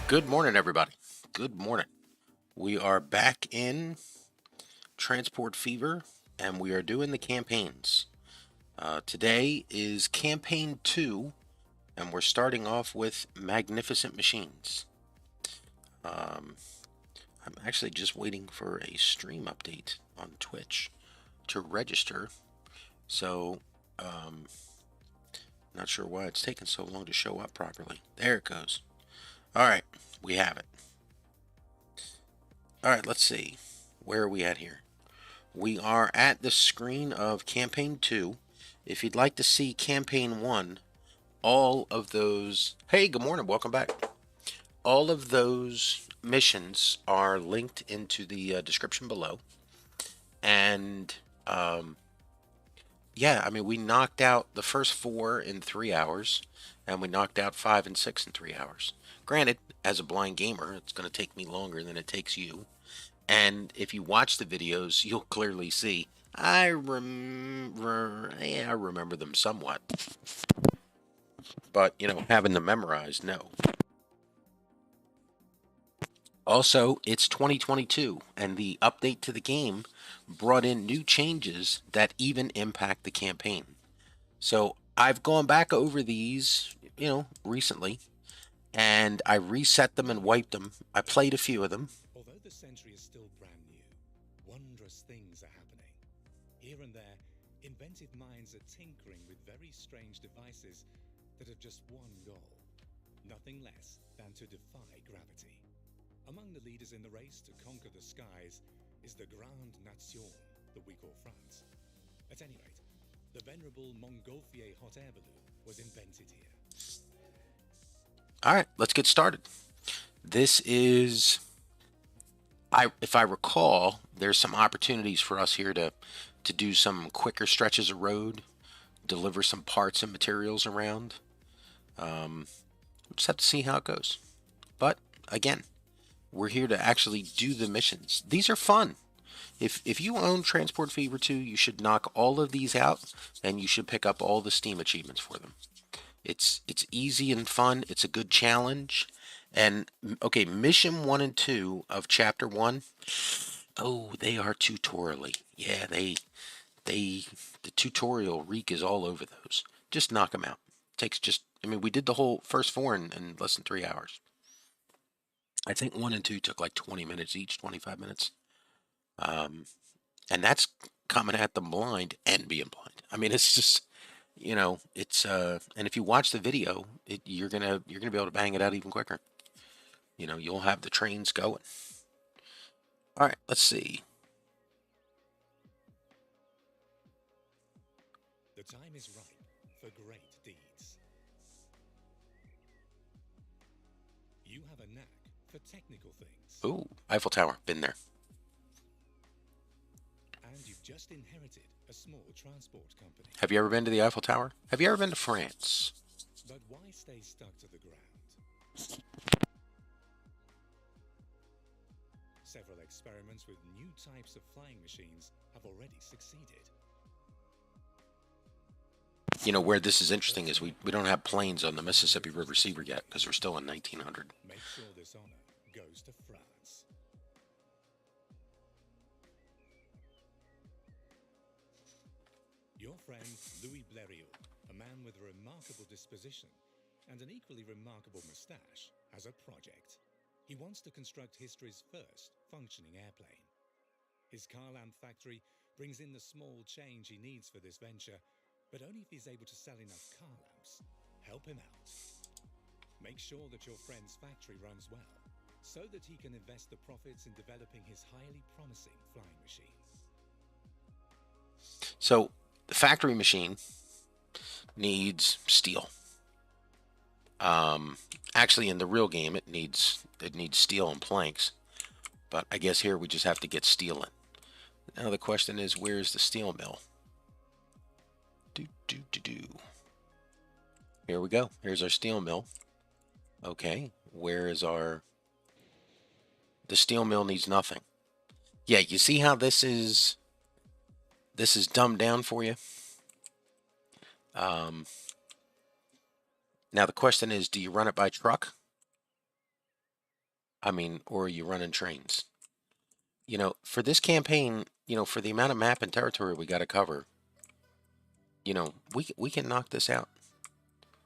Good morning, everybody. Good morning. We are back in Transport Fever and we are doing the campaigns. Today is campaign 2 and we're starting off with Magnificent Machines. I'm actually just waiting for a stream update on Twitch to register. So, not sure why it's taking so long to show up properly. There it goes. All right, we have it. All right, let's see. Where are we at here? We are at the screen of Campaign 2. If you'd like to see Campaign 1, all of those... Hey, good morning. Welcome back. All of those missions are linked into the description below. And, yeah, I mean, we knocked out the first 4 in 3 hours, and we knocked out 5 and 6 in 3 hours. Granted, as a blind gamer, it's going to take me longer than it takes you. And if you watch the videos, you'll clearly see I remember them somewhat. But, having them memorized, no. Also, it's 2022, and the update to the game brought in new changes that even impact the campaign. So I've gone back over these, recently, and I reset them and wiped them. I played a few of them. Although the century is still brand new, wondrous things are happening. Here and there, inventive minds are tinkering with very strange devices that have just one goal. Nothing less than to defy gravity. Among the leaders in the race to conquer the skies is the Grande Nation that we call France. At any rate, the venerable Montgolfier hot air balloon was invented here. All right, let's get started. This is... if I recall, there's some opportunities for us here to do some quicker stretches of road, deliver some parts and materials around. We'll just have to see how it goes. But again, we're here to actually do the missions. These are fun. If you own Transport Fever 2, you should knock all of these out, and you should pick up all the Steam achievements for them. It's easy and fun. It's a good challenge. And okay, mission 1 and 2 of chapter 1. Oh, they are tutorially. Yeah, the tutorial reek is all over those. Just knock them out. Takes just, I mean, we did the whole first 4 in less than 3 hours. I think 1 and 2 took like 20 minutes each, 25 minutes. And that's coming at them blind and being blind. I mean, it's just, it's and if you watch the video, you're gonna be able to bang it out even quicker. You'll have the trains going. All right, let's see. The time is ripe for great deeds. You have a knack for technical things. Ooh, Eiffel Tower, been there. And you've just inherited a small transport company. Have you ever been to the Eiffel Tower? Have you ever been to France? But why stay stuck to the ground? Several experiments with new types of flying machines have already succeeded. Where this is interesting is we don't have planes on the Mississippi River Seaver yet because we're still in 1900. Make sure this honor goes to France. Your friend Louis Blériot, a man with a remarkable disposition and an equally remarkable moustache, has a project. He wants to construct history's first functioning airplane. His car lamp factory brings in the small change he needs for this venture, but only if he's able to sell enough car lamps. Help him out. Make sure that your friend's factory runs well, so that he can invest the profits in developing his highly promising flying machine. So the factory machine needs steel. Actually, in the real game, it needs steel and planks, but I guess here we just have to get steel in. Now the question is, where's the steel mill? Here we go. Here's our steel mill. Okay, where is our... The steel mill needs nothing. Yeah, you see how this is dumbed down for you? Now the question is, do you run it by truck? I mean, or are you running trains? For this campaign, for the amount of map and territory we got to cover, we can knock this out.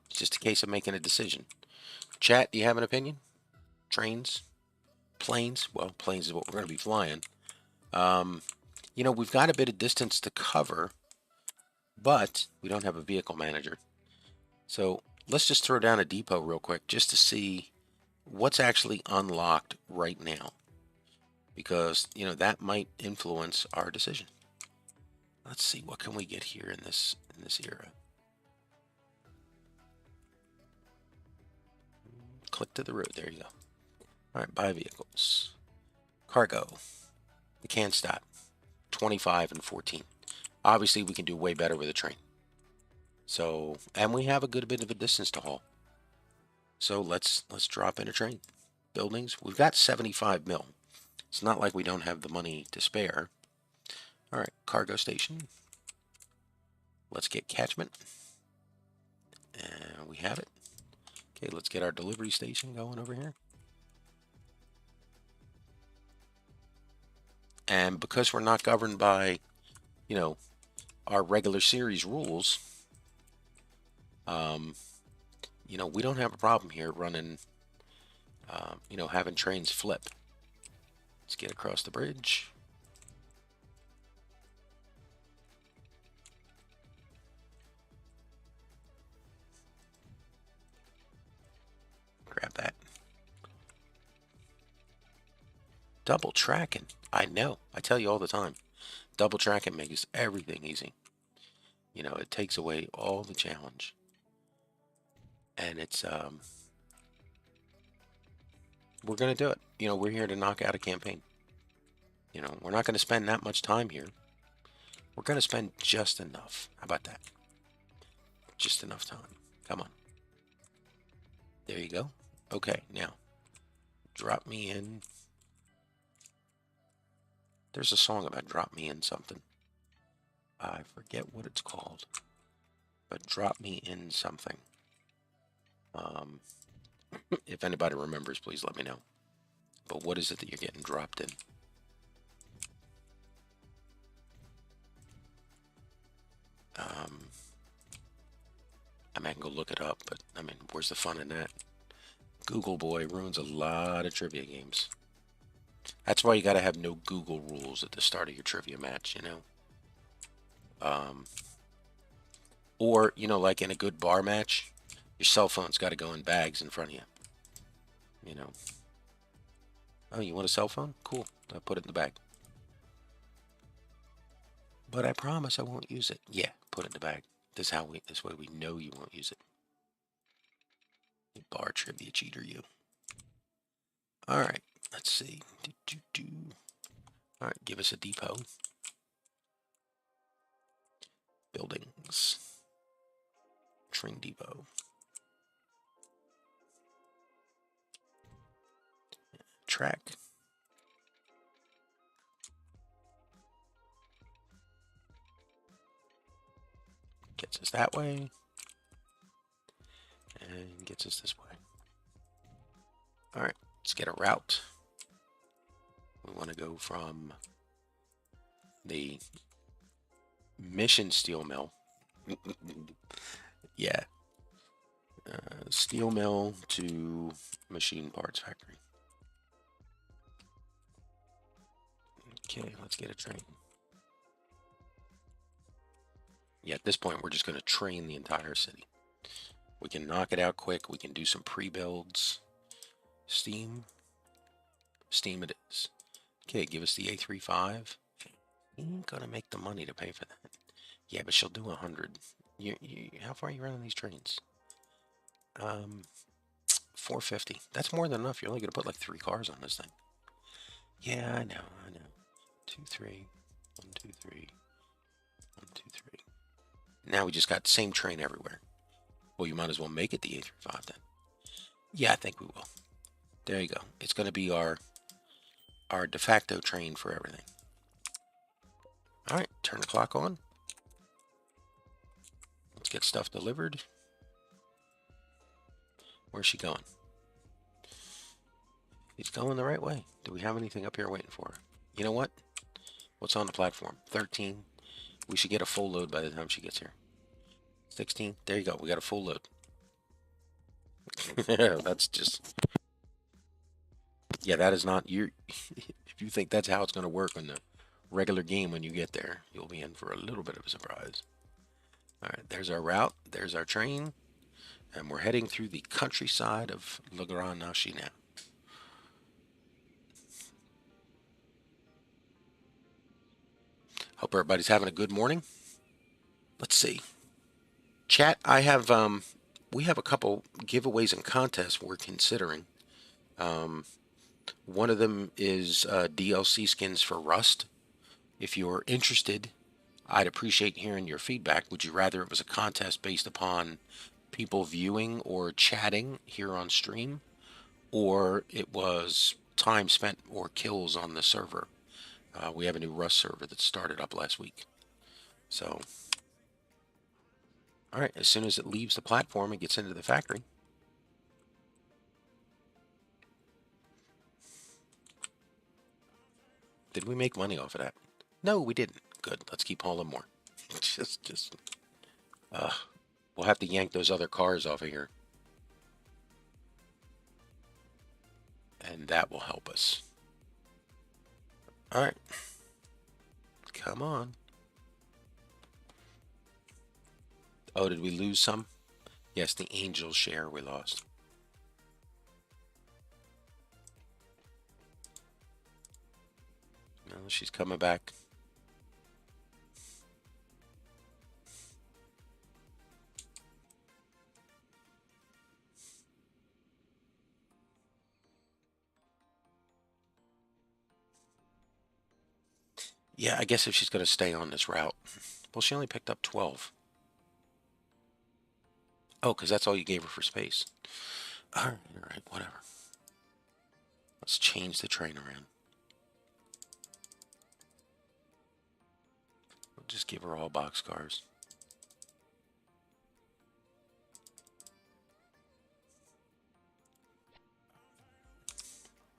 It's just a case of making a decision. Chat, do you have an opinion? Trains, planes? Well, planes is what we're going to be flying. Um, we've got a bit of distance to cover, but we don't have a vehicle manager. So let's just throw down a depot real quick just to see what's actually unlocked right now, because that might influence our decision. Let's see, what can we get here in this era. Click to the road. There you go. All right, buy vehicles. Cargo. The can stop. 25 and 14. Obviously, we can do way better with a train. So, and we have a good bit of a distance to haul. So let's drop in a train. Buildings. We've got 75 mil. It's not like we don't have the money to spare. All right, cargo station. Let's get catchment. And we have it. Okay, let's get our delivery station going over here. And because we're not governed by, our regular series rules, we don't have a problem here running, having trains flip. Let's get across the bridge. Grab that. Double tracking. I know. I tell you all the time. Double tracking makes everything easy. It takes away all the challenge. And it's, we're going to do it. We're here to knock out a campaign. We're not going to spend that much time here. We're going to spend just enough. How about that? Just enough time. Come on. There you go. Okay, now, drop me in. There's a song about drop me in something. I forget what it's called. But drop me in something. If anybody remembers, please let me know. But what is it that you're getting dropped in? I mean, I can go look it up, but I mean, where's the fun in that? Google boy ruins a lot of trivia games. That's why you got to have no Google rules at the start of your trivia match, Or, like in a good bar match, your cell phone's got to go in bags in front of you. Oh, you want a cell phone? Cool. I'll put it in the bag. But I promise I won't use it. Yeah, put it in the bag. This way we know you won't use it. You bar trivia cheater, you. All right, let's see. All right, give us a depot. Buildings. Train depot. Track. Gets us that way. And gets us this way. All right, let's get a route. We want to go from the Mission Steel Mill. Yeah. Steel Mill to Machine Parts Factory. Okay, let's get a train. Yeah, at this point, we're just going to train the entire city. We can knock it out quick. We can do some pre-builds. Steam. Steam it is. Okay, give us the A35. You ain't gonna make the money to pay for that. Yeah, but she'll do 100. How far are you running these trains? 450. That's more than enough. You're only gonna put like 3 cars on this thing. Yeah, I know. 2, 3. 1, 2, 3. 1, 2, 3. Now we just got the same train everywhere. Well, you might as well make it the A35 then. Yeah, I think we will. There you go. It's gonna be our de facto train for everything. All right, turn the clock on. Let's get stuff delivered. Where's she going? He's going the right way. Do we have anything up here waiting for her? You know what? What's on the platform? 13. We should get a full load by the time she gets here. 16. There you go. We got a full load. That's just... Yeah, that is not... If you think that's how it's going to work in the regular game when you get there, you'll be in for a little bit of a surprise. All right, there's our route. There's our train. And we're heading through the countryside of Le Grand Nashi now. Hope everybody's having a good morning. Let's see. Chat, we have a couple giveaways and contests we're considering. One of them is DLC skins for Rust. If you're interested, I'd appreciate hearing your feedback. Would you rather it was a contest based upon people viewing or chatting here on stream, or it was time spent or kills on the server? We have a new Rust server that started up last week. So, all right, as soon as it leaves the platform and gets into the factory. Did we make money off of that? No, we didn't. Good. Let's keep hauling more. just, we'll have to yank those other cars off of here. And that will help us. All right. Come on. Oh, did we lose some? Yes, the Angels share we lost. No, she's coming back. Yeah, I guess if she's going to stay on this route. Well, she only picked up 12. Oh, because that's all you gave her for space. All right, whatever. Let's change the train around. We'll just give her all boxcars.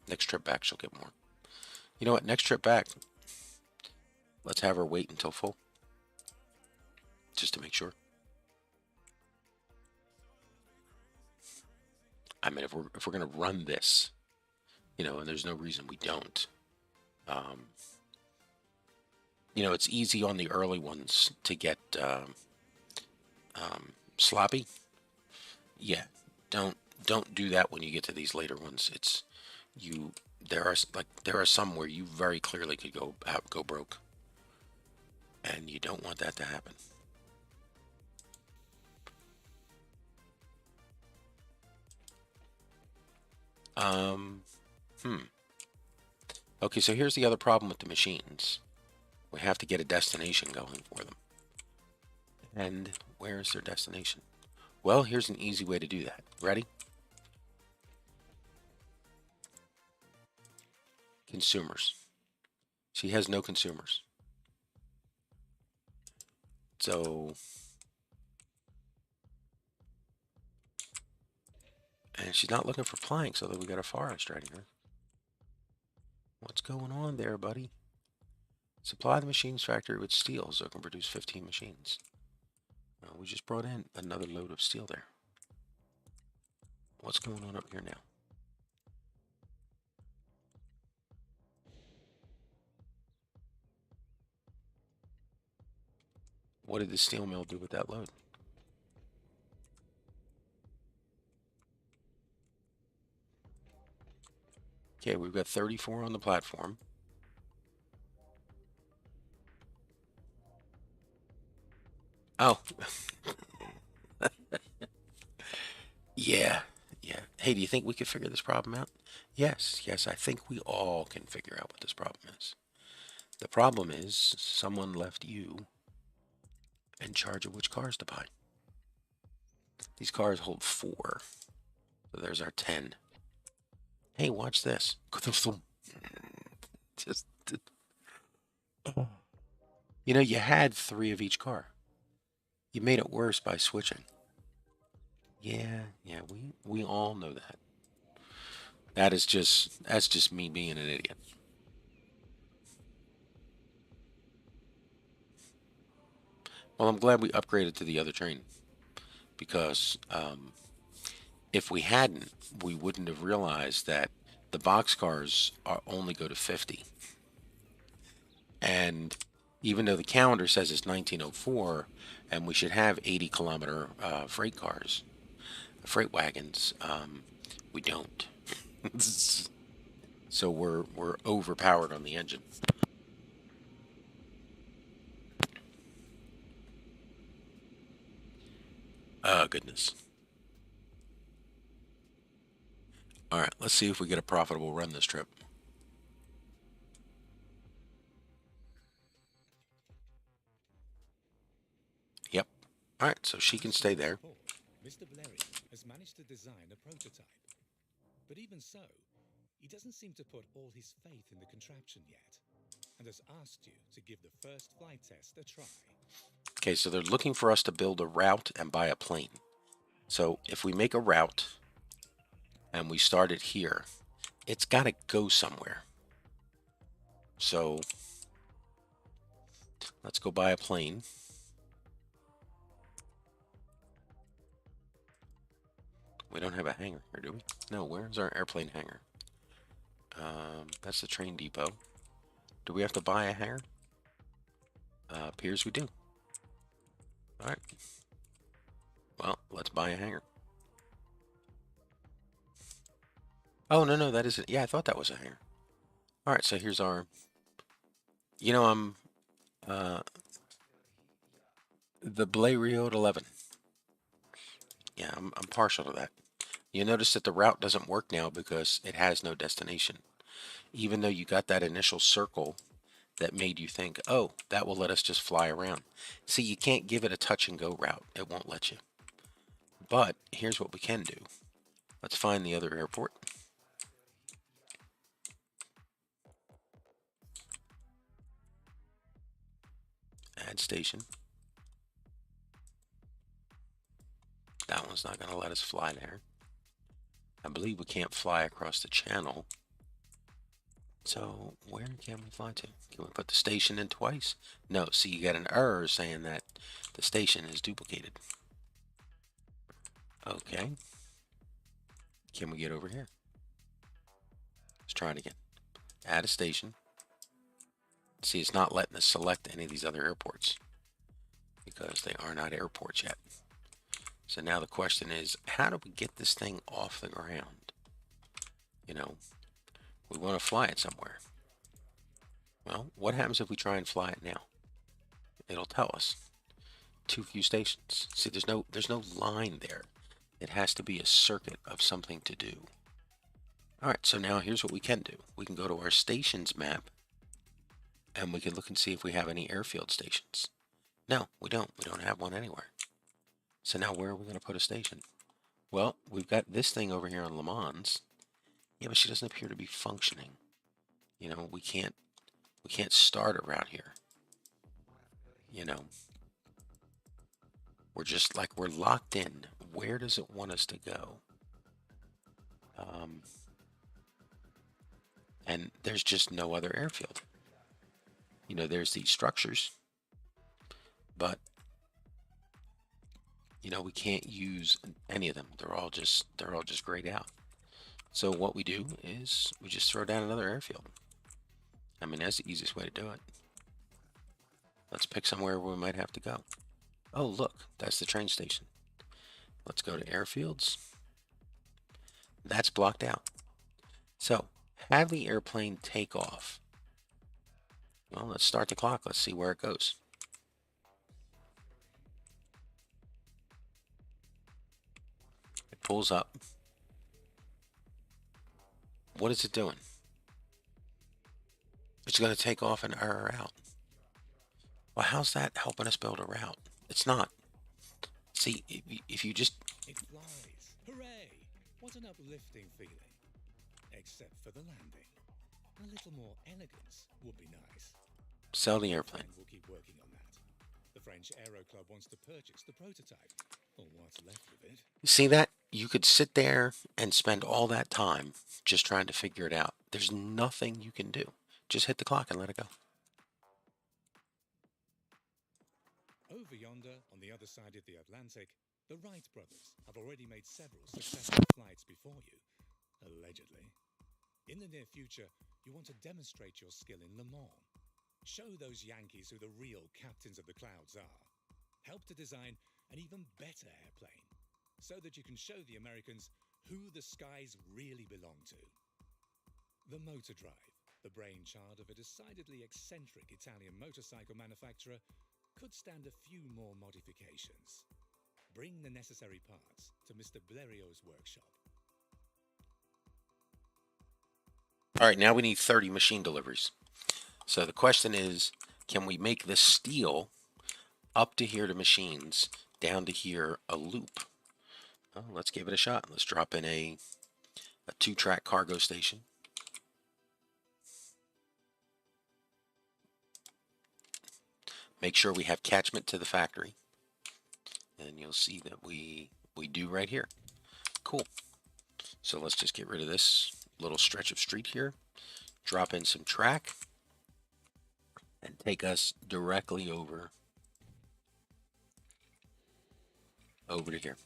Next trip back, she'll get more. You know what? Next trip back, let's have her wait until full. Just to make sure. I mean, if we're going to run this, you know, and there's no reason we don't. You know, it's easy on the early ones to get sloppy. Yeah, don't do that when you get to these later ones. It's you. There are some where you very clearly could go broke, and you don't want that to happen. Okay, so here's the other problem with the machines. We have to get a destination going for them. And where is their destination? Well, here's an easy way to do that. Ready? Consumers. She has no consumers. So, and she's not looking for planks, although we got a forest right here. What's going on there, buddy? Supply the machines factory with steel so it can produce 15 machines. Well, we just brought in another load of steel there. What's going on up here now? What did the steel mill do with that load? Okay, we've got 34 on the platform. Oh. Yeah. Hey, do you think we could figure this problem out? Yes, I think we all can figure out what this problem is. The problem is someone left you in charge of which cars to buy. These cars hold 4. So there's our 10. Hey, watch this. Just, you know, you had 3 of each car. You made it worse by switching. Yeah, we all know that. That's just me being an idiot. Well, I'm glad we upgraded to the other train because if we hadn't, we wouldn't have realized that the boxcars are only go to 50. And even though the calendar says it's 1904 and we should have 80-kilometer freight cars, freight wagons, we don't. So we're overpowered on the engine. Oh, goodness. All right, let's see if we get a profitable run this trip. Yep. All right, so she can According to stay his there. report, Mr. Blériot has managed to design a prototype. But even so, he doesn't seem to put all his faith in the contraption yet, and has asked you to give the first flight test a try. Okay, so they're looking for us to build a route and buy a plane. So if we make a route and we start it here, it's got to go somewhere. So let's go buy a plane. We don't have a hangar here, do we? No, where's our airplane hangar? That's the train depot. Do we have to buy a hangar? Appears we do. All right. Well, let's buy a hangar. Oh, no, that isn't. Yeah, I thought that was a hangar. All right, so here's our. I'm uh, the Blériot 11. Yeah, I'm partial to that. You notice that the route doesn't work now because it has no destination. Even though you got that initial circle that made you think, oh, that will let us just fly around. See, you can't give it a touch and go route. It won't let you. But here's what we can do. Let's find the other airport. Add station. That one's not going to let us fly there. I believe we can't fly across the channel. So where can we fly to? Can we put the station in twice? No, see, you got an error saying that the station is duplicated. Okay. Can we get over here? Let's try it again. Add a station. See, it's not letting us select any of these other airports because they are not airports yet. So now the question is, how do we get this thing off the ground? We want to fly it somewhere. Well, what happens if we try and fly it now? It'll tell us. Too few stations. See, there's no line there. It has to be a circuit of something to do. All right, so now here's what we can do. We can go to our stations map and we can look and see if we have any airfield stations. No, we don't. We don't have one anywhere. So now where are we going to put a station? Well, we've got this thing over here on Le Mans. Yeah, but she doesn't appear to be functioning. We can't start a route here. We're just like we're locked in. Where does it want us to go? And there's just no other airfield. There's these structures, but we can't use any of them. They're all just grayed out. So what we do is we just throw down another airfield. I mean, that's the easiest way to do it. Let's pick somewhere where we might have to go. Oh, look, that's the train station. Let's go to airfields. That's blocked out. So have the airplane take off. Well, let's start the clock. Let's see where it goes. It pulls up. What is it doing? It's going to take off and error out. Well, how's that helping us build a route? It's not. See, if you just... It flies! Hooray! What an uplifting feeling. Except for the landing. A little more elegance would be nice. Sell the airplane. We'll keep working on that. The French Aero Club wants to purchase the prototype, or what's left of it. You see that? you could sit there and spend all that time just trying to figure it out. There's nothing you can do. Just hit the clock and let it go. Over yonder, on the other side of the Atlantic, the Wright brothers have already made several successful flights before you, allegedly. In the near future, you want to demonstrate your skill in Le Mans. Show those Yankees who the real captains of the clouds are. Help to design an even better airplane, so that you can show the Americans who the skies really belong to. The Motor Drive, the brainchild of a decidedly eccentric Italian motorcycle manufacturer, could stand a few more modifications. Bring the necessary parts to Mr. Blériot's workshop. All right, now we need 30 machine deliveries. So the question is, can we make the steel up to here to machines, down to here a loop? Well, let's give it a shot. Let's drop in a 2-track cargo station. Make sure we have catchment to the factory. And you'll see that we do right here. Cool. So let's just get rid of this little stretch of street here. Drop in some track. And take us directly over to here.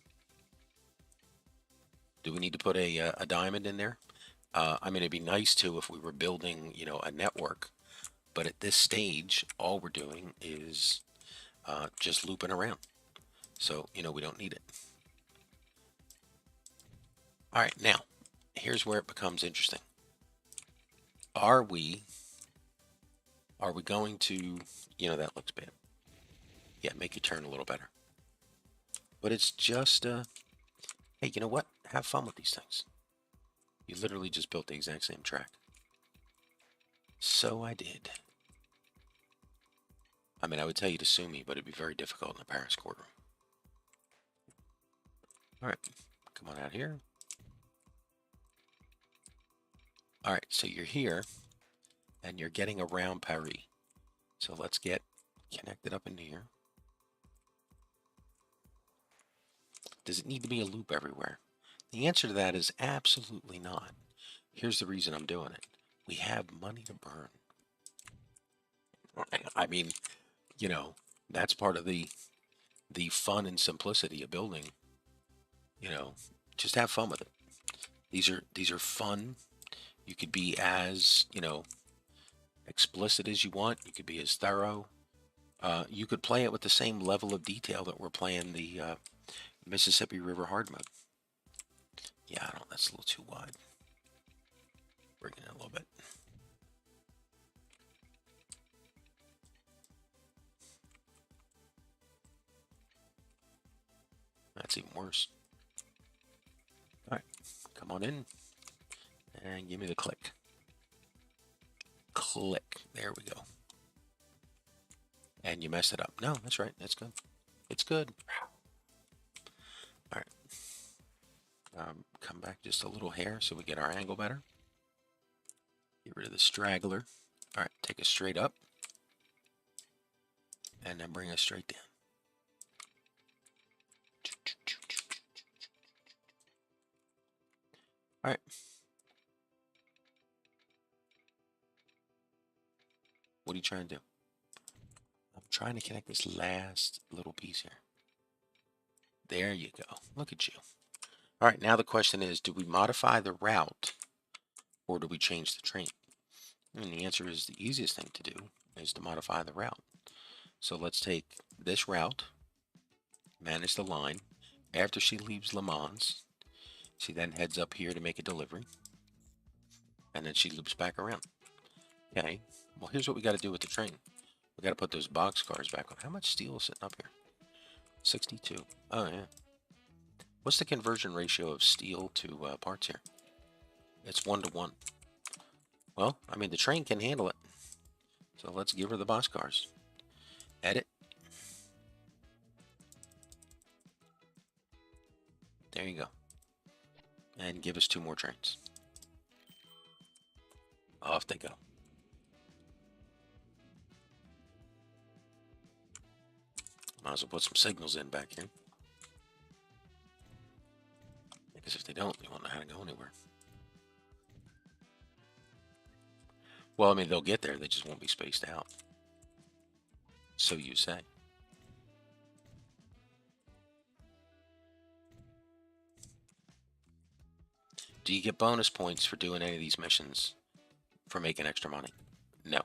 Do we need to put a diamond in there? I mean, it'd be nice to if we were building, a network. But at this stage, all we're doing is just looping around. So, we don't need it. All right, now, here's where it becomes interesting. Are we going to, that looks bad. Yeah, make it turn a little better. But it's just, hey, you know what? Have fun with these things. You literally just built the exact same track. So I did. I mean, I would tell you to sue me, but it'd be very difficult in the Paris courtroom. All right, come on out here. All right, so you're here, and you're getting around Paris. So let's get connected up into here. Does it need to be a loop everywhere? The answer to that is absolutely not. Here's the reason I'm doing it. We have money to burn. I mean, that's part of the fun and simplicity of building. Just have fun with it. These are fun. You could be as, explicit as you want. You could be as thorough. You could play it with the same level of detail that we're playing the Mississippi River hard mode. Yeah, I don't. That's a little too wide. Bring it in a little bit. That's even worse. All right, come on in and give me the click. Click. There we go. And you messed it up. No, that's right. That's good. It's good. All right. Come back just a little hair so we get our angle better. Get rid of the straggler. All right, take us straight up. And then bring us straight down. All right. What are you trying to do? I'm trying to connect this last little piece here. There you go. Look at you. All right, now the question is, do we modify the route or do we change the train? And the answer is the easiest thing to do is to modify the route. So let's take this route, manage the line. After she leaves Le Mans, she then heads up here to make a delivery. And then she loops back around. Okay, well, here's what we got to do with the train. We got to put those box cars back on. How much steel is sitting up here? 62. Oh, yeah. What's the conversion ratio of steel to parts here? It's 1 to 1. Well, I mean, the train can handle it. So let's give her the box cars. Edit. There you go. And give us 2 more trains. Off they go. Might as well put some signals in back here. Because if they don't, they won't know how to go anywhere. Well, I mean, they'll get there. They just won't be spaced out. So you say. Do you get bonus points for doing any of these missions for making extra money? No.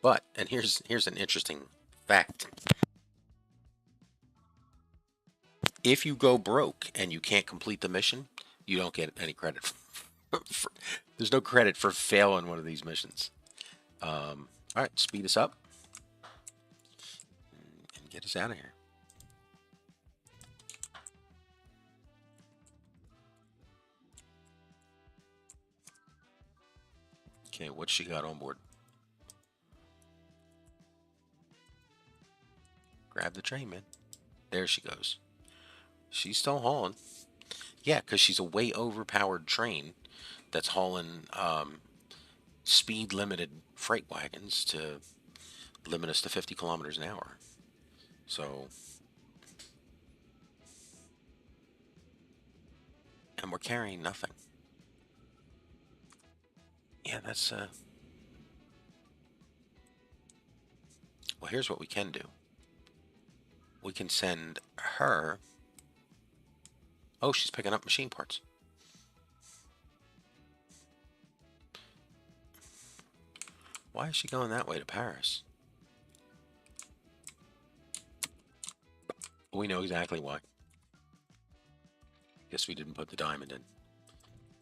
But, and here's an interesting fact. If you go broke and you can't complete the mission, you don't get any credit. There's no credit for failing one of these missions. All right, speed us up and get us out of here. Okay, what's she got on board? Grab the train, man. There she goes. She's still hauling. Yeah, because she's a way overpowered train that's hauling speed limited freight wagons to limit us to 50 kilometers an hour. So, and we're carrying nothing. Yeah, that's well, here's what we can do. We can send her. Oh, she's picking up machine parts. Why is she going that way to Paris? We know exactly why. Guess we didn't put the diamond in.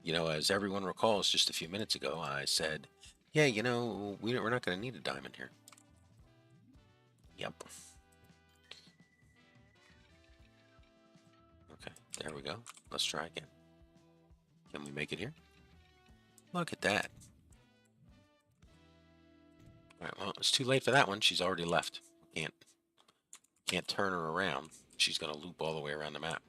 You know, as everyone recalls just a few minutes ago, I said, yeah, you know, we're not going to need a diamond here. Yep. Okay, there we go. Let's try again. Can we make it here? Look at that. All right, well, it's too late for that one. She's already left. Can't turn her around. She's going to loop all the way around the map.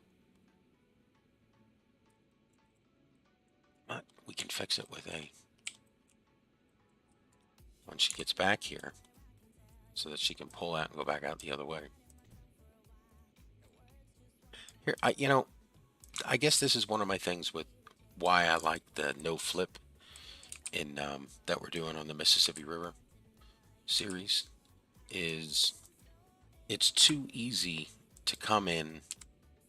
But we can fix it with a... when she gets back here, so that she can pull out and go back out the other way. Here, I guess this is one of my things with why I like the no flip in that we're doing on the Mississippi River series is it's too easy to come in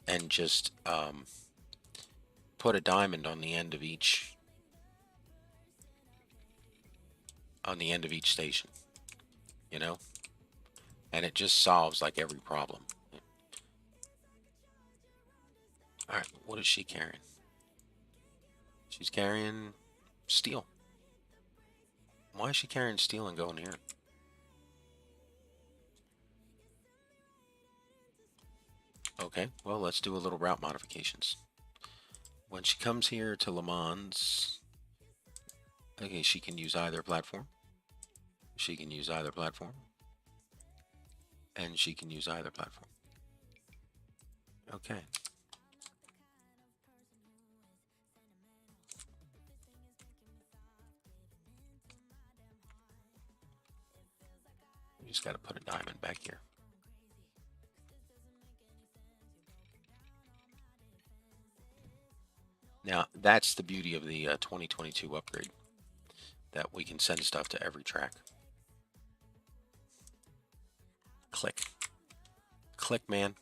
and just put a diamond on the end of each station, you know, and it just solves like every problem. All right, what is she carrying? She's carrying steel. Why is she carrying steel and going here? Okay, well, let's do a little route modifications. When she comes here to Le Mans, okay, she can use either platform. She can use either platform. And she can use either platform. Okay. We just got to put a diamond back here. Now, that's the beauty of the 2022 upgrade, that we can send stuff to every track. Click. Click, man.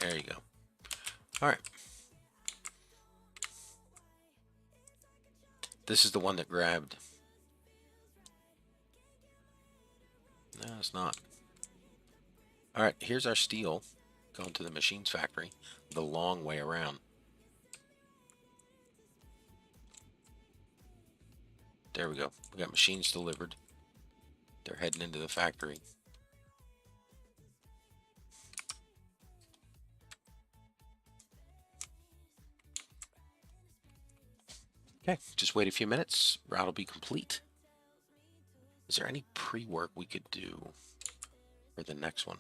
There you go. All right. This is the one that grabbed. No, it's not. All right, here's our steel going to the machines factory the long way around. There we go. We got machines delivered. They're heading into the factory. Okay, just wait a few minutes. Route will be complete. Is there any pre-work we could do for the next one?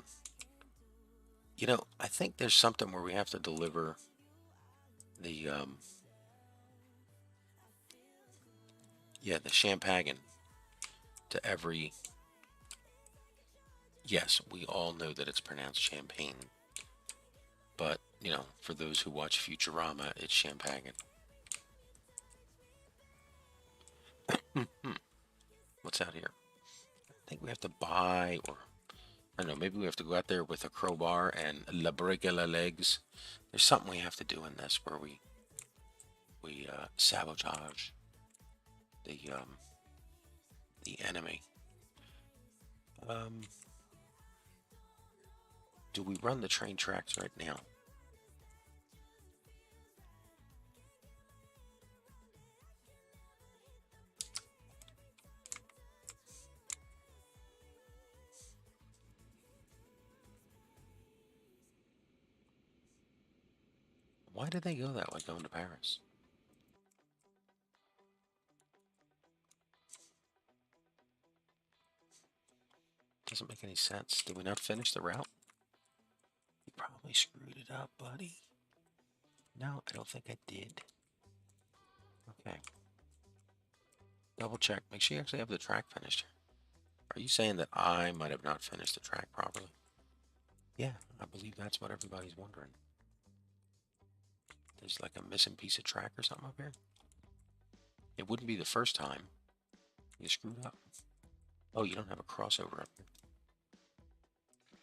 You know, I think there's something where we have to deliver the the champagne to every... Yes, we all know that it's pronounced champagne. But, you know, for those who watch Futurama, it's Champagne. What's out here? I think we have to buy, or I don't know, maybe we have to go out there with a crowbar and la brique la legs. There's something we have to do in this where we sabotage the enemy. Um, do we run the train tracks right now? Why did they go that way going to Paris? Doesn't make any sense. Did we not finish the route? You probably screwed it up, buddy. No, I don't think I did. Okay. Double check. Make sure you actually have the track finished. Are you saying that I might have not finished the track properly? Yeah, I believe that's what everybody's wondering. There's like a missing piece of track or something up here. It wouldn't be the first time you screwed up. Oh, you don't have a crossover up here.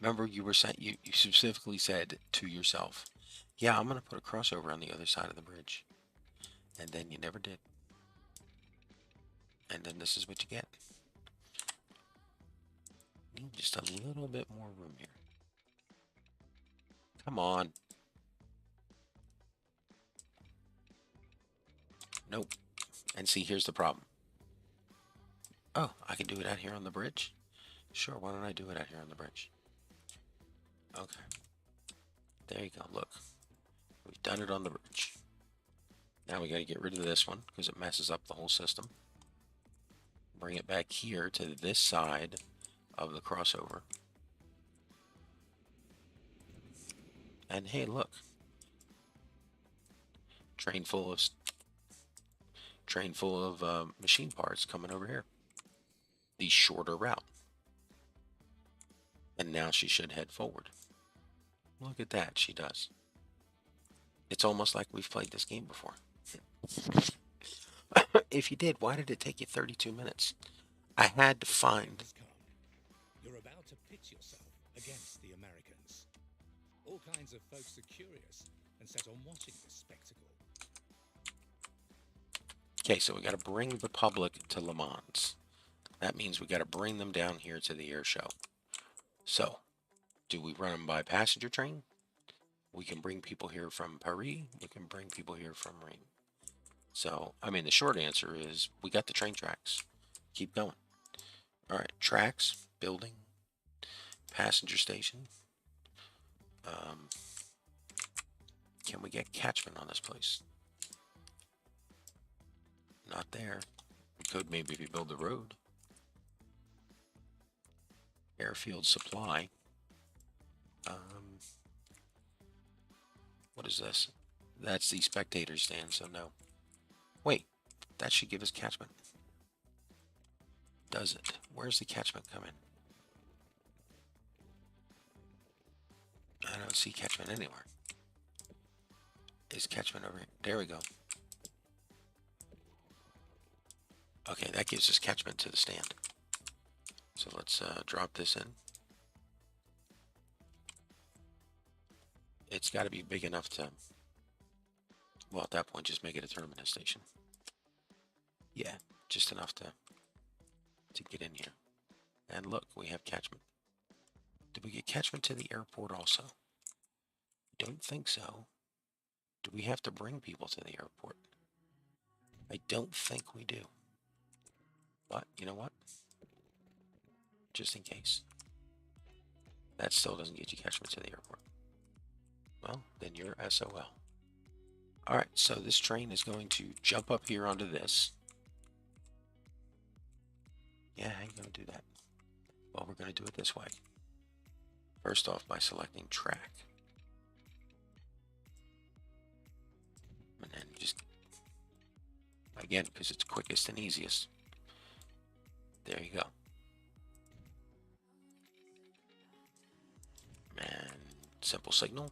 Remember, you were saying you specifically said to yourself, "Yeah, I'm gonna put a crossover on the other side of the bridge," and then you never did. And then this is what you get. Need just a little bit more room here. Come on. Nope. And see, here's the problem. Oh, I can do it out here on the bridge? Sure, why don't I do it out here on the bridge? Okay. There you go, look. We've done it on the bridge. Now we gotta get rid of this one because it messes up the whole system. Bring it back here to this side of the crossover. And hey, look. Train full of machine parts coming over here. The shorter route. And now she should head forward. Look at that, she does. It's almost like we've played this game before. If you did, why did it take you 32 minutes? I had to find... You're about to pit yourself against the Americans. All kinds of folks are curious and set on watching this spectacle. Okay, so we got to bring the public to Le Mans. That means we got to bring them down here to the air show. So, do we run them by passenger train? We can bring people here from Paris. We can bring people here from Reims. So, I mean, the short answer is we got the train tracks. Keep going. All right, tracks, building, passenger station. Can we get catchment on this place? Not there. We could maybe build the road. Airfield supply. What is this? That's the spectator stand, so no. Wait, that should give us catchment. Does it? Where's the catchment come in? I don't see catchment anywhere. Is catchment over here? There we go. Okay, that gives us catchment to the stand. So let's drop this in. It's got to be big enough to, well, at that point, just make it a terminus station. Yeah, just enough to get in here. And look, we have catchment. Did we get catchment to the airport also? Don't think so. Do we have to bring people to the airport? I don't think we do. But, you know what? Just in case. That still doesn't get you catchment to the airport. Well, then you're SOL. Alright, so this train is going to jump up here onto this. Yeah, how you going to do that? Well, we're going to do it this way. First off, by selecting track. And then just, again, because it's quickest and easiest. There you go. And simple signal.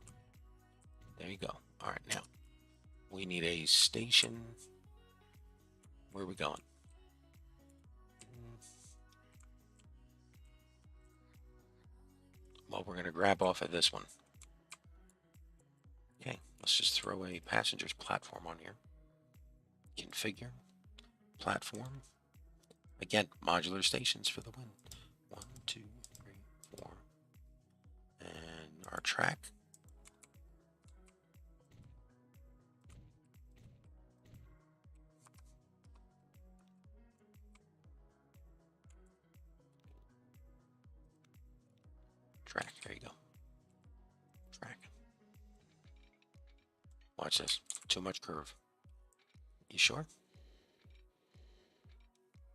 There you go. All right, now we need a station. Where are we going? Well, we're going to grab off of this one. Okay, let's just throw a passenger's platform on here. Configure. Platform. Again, modular stations for the win. 1, 2, 3, 4. And our track. Track, there you go. Track. Watch this. Too much curve. You sure?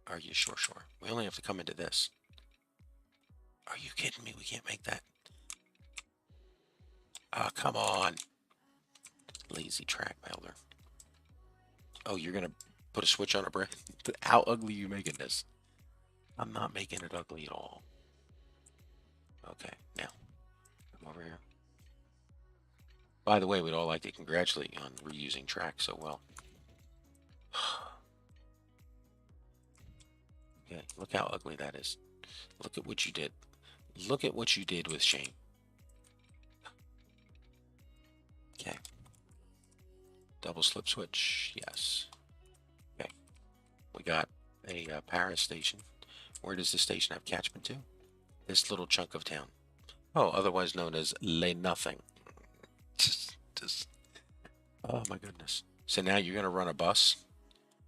Are you sure? We only have to come into this. Are you kidding me? We can't make that. Ah, come on. Lazy track builder. Oh, you're going to put a switch on a brick? How ugly are you making this? I'm not making it ugly at all. Okay, now, come over here. By the way, we'd all like to congratulate you on reusing track so well. Okay, look how ugly that is. Look at what you did. Look at what you did with Shane. Okay. Double slip switch, yes. Okay. We got a Paris station. Where does the station have catchment to? This little chunk of town. Oh, otherwise known as Les Nothing. Just, oh my goodness. So now you're going to run a bus?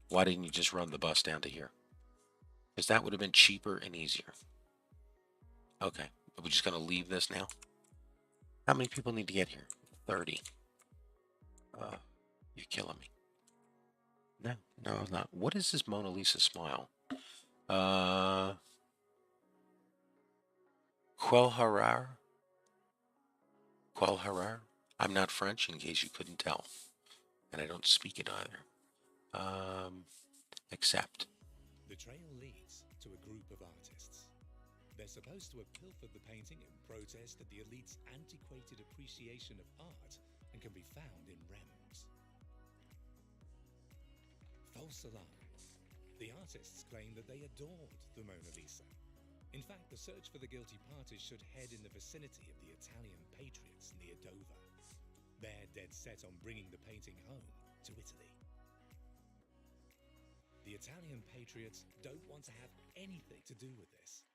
Why didn't you just run the bus down to here? Because that would have been cheaper and easier. Okay. Are we just going to leave this now? How many people need to get here? 30. You're killing me. No, I'm not. What is this Mona Lisa smile? Quel Harar? Quel Harar? I'm not French, in case you couldn't tell. And I don't speak it either. Accept. The trail leads to a group of artists. They're supposed to have pilfered the painting in protest at the elite's antiquated appreciation of art and can be found in realms. False alarm. The artists claim that they adored the Mona Lisa. In fact, the search for the guilty parties should head in the vicinity of the Italian patriots near Dover. They're dead set on bringing the painting home to Italy. The Italian patriots don't want to have anything to do with this.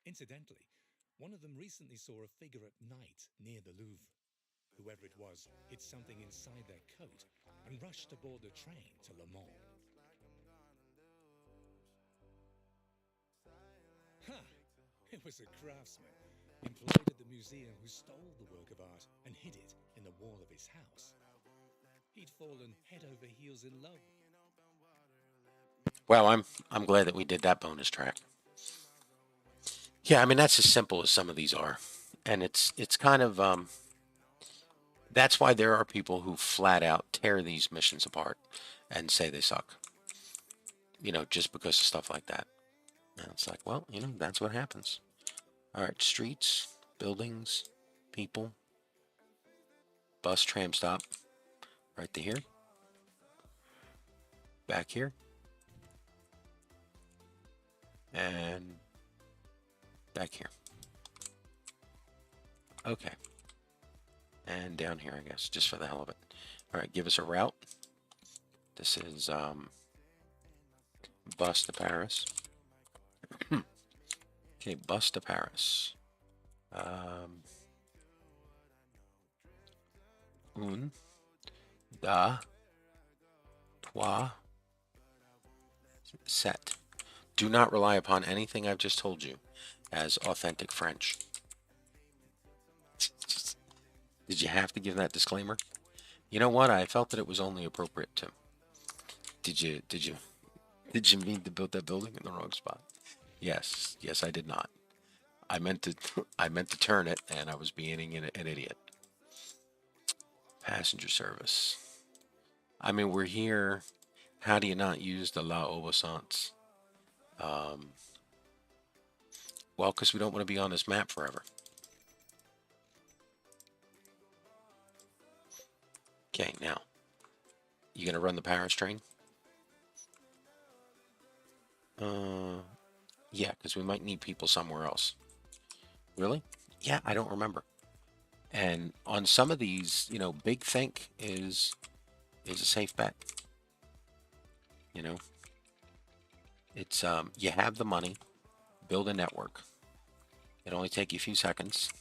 Incidentally, one of them recently saw a figure at night near the Louvre. Whoever it was hid something inside their coat and rushed aboard a train to Le Mans. Ha! It was a craftsman employed at the museum who stole the work of art and hid it in the wall of his house. He'd fallen head over heels in love. Well, I'm glad that we did that bonus track. Yeah, I mean that's as simple as some of these are, and it's kind of that's why there are people who flat out tear these missions apart and say they suck. Just because of stuff like that. And it's like, well, that's what happens. All right, streets, buildings, people, bus, tram stop, right to here, back here, and back here. Okay. And down here, I guess, just for the hell of it. All right, give us a route. This is bus to Paris. Okay, bus to Paris. Un, deux, trois, sept. Do not rely upon anything I've just told you as authentic French. Did you have to give that disclaimer? You know what? I felt that it was only appropriate to. Did you mean to build that building in the wrong spot? Yes, I did not. I meant to turn it, and I was being an idiot. Passenger service. I mean, we're here. How do you not use the La Obéissance? Well, because we don't want to be on this map forever. You gonna run the Paris train? Yeah, because we might need people somewhere else. Really? Yeah, I don't remember. And on some of these, Big Think is a safe bet. You know, it's you have the money, build a network. It only take you a few seconds.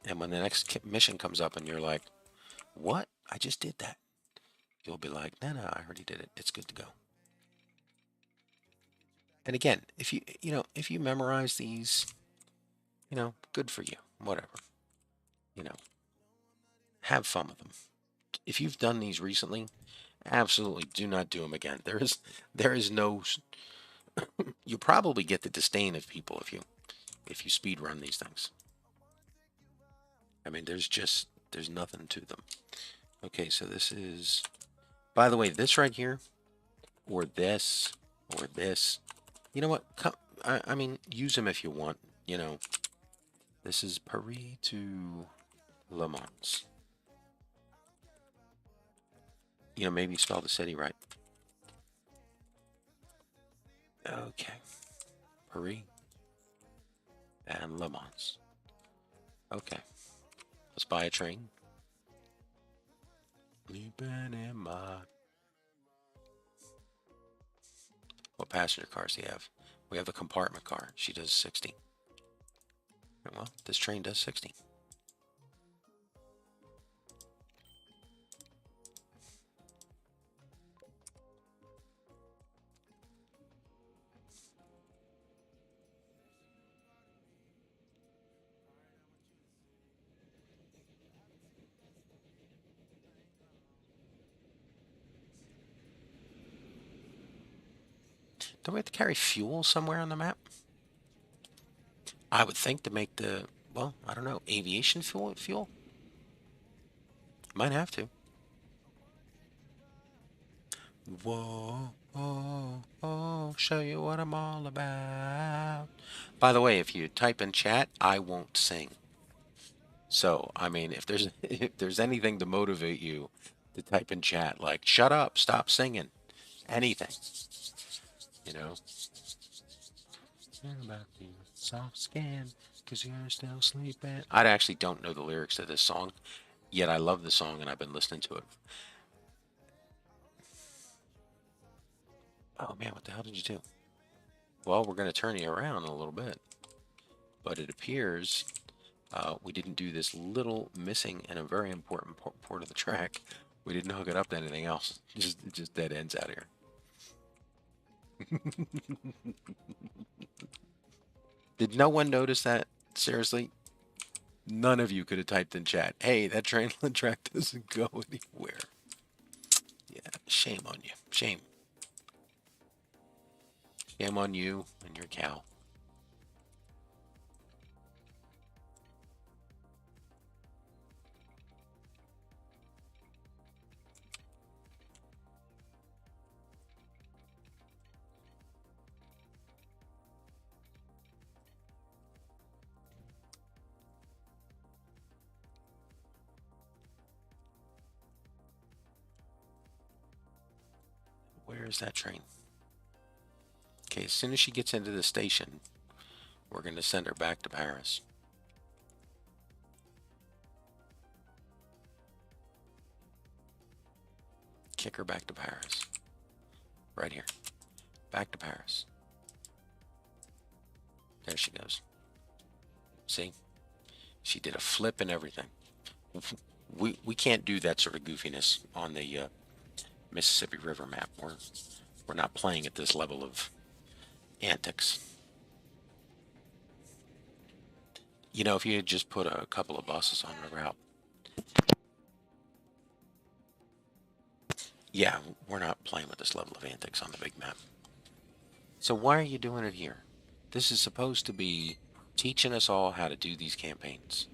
And when the next mission comes up and you're like, "What? I just did that." You'll be like, "No, no, I already did it. It's good to go." And again, if you memorize these, good for you. Whatever. You know, have fun with them. If you've done these recently, absolutely do not do them again. There is no. You probably get the disdain of people if you speed run these things. I mean, there's nothing to them. Okay, so this is. By the way, this right here, or this, or this. You know what? I mean, use them if you want. You know, this is Paris to Le Mans. Maybe spell the city right. Okay, Paris and Le Mans. Okay, let's buy a train. Leaping in my. What passenger cars do you have? We have the compartment car. She does 60. Well, this train does 60. Don't we have to carry fuel somewhere on the map? I would think to make well, I don't know, aviation fuel? Might have to. Whoa, oh, oh, show you what I'm all about. By the way, if you type in chat, I won't sing. So, I mean, if there's if there's anything to motivate you to type in chat, like shut up, stop singing, anything, you know. About the soft skin, cause you're still sleeping. I actually don't know the lyrics to this song, yet I love the song and I've been listening to it. Oh man, what the hell did you do? Well, we're gonna turn you around in a little bit, but it appears we didn't do this little missing and a very important part of the track. We didn't hook it up to anything else. It just dead ends out here. Did no one notice that? Seriously? None of you could have typed in chat, hey, that train track doesn't go anywhere. Yeah, shame on you. Shame. Shame on you and your cow. Where is that train? Okay, as soon as she gets into the station, we're going to send her back to Paris. Kick her back to Paris. Right here. Back to Paris. There she goes. See? She did a flip and everything. We can't do that sort of goofiness on the Mississippi River map. We're not playing at this level of antics. If you had just put a couple of buses on the route. Yeah, we're not playing with this level of antics on the big map. So why are you doing it here? This is supposed to be teaching us all how to do these campaigns.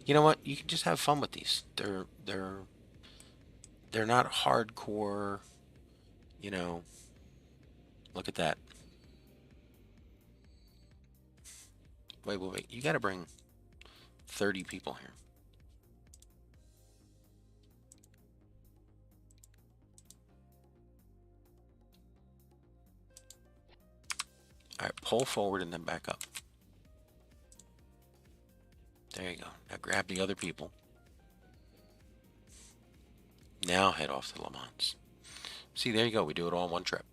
You know what? You can just have fun with these. They're not hardcore, you know. Look at that. Wait. You got to bring 30 people here. All right, pull forward and then back up. There you go. Now grab the other people. Now head off to Le Mans. See, there you go. We do it all in one trip.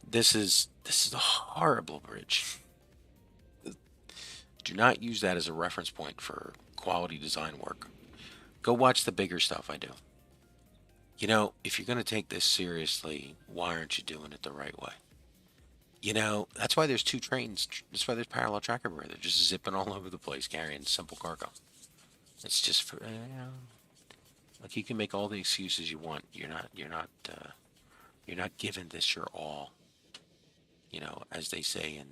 This is a horrible bridge. Do not use that as a reference point for quality design work. Go watch the bigger stuff I do. You know, if you're going to take this seriously, why aren't you doing it the right way? You know, that's why there's two trains. That's why there's parallel track everywhere. They're just zipping all over the place carrying simple cargo. It's just for, like, you can make all the excuses you want. You're not giving this your all. You know, as they say in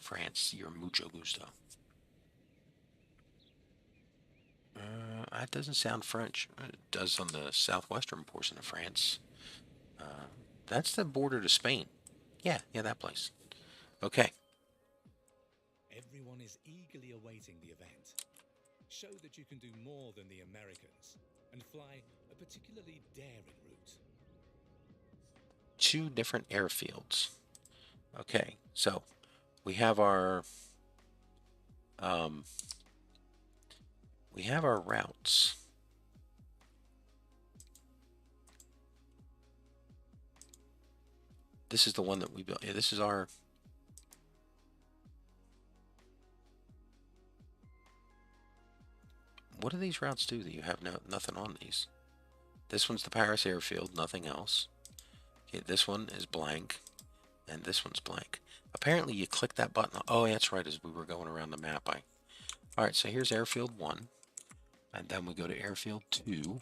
France, you're mucho gusto. That doesn't sound French. It does on the southwestern portion of France. That's the border to Spain. Yeah, that place. Okay. Everyone is eagerly awaiting the event. Show that you can do more than the Americans and fly a particularly daring route. Two different airfields. Okay, so we have our routes. This is the one that we built. Yeah, this is our. What do these routes do that you have nothing on these? This one's the Paris airfield, nothing else. Okay, this one is blank, and this one's blank. Apparently you click that button. Oh, that's right, as we were going around the map. All right, so here's airfield 1, and then we go to airfield 2,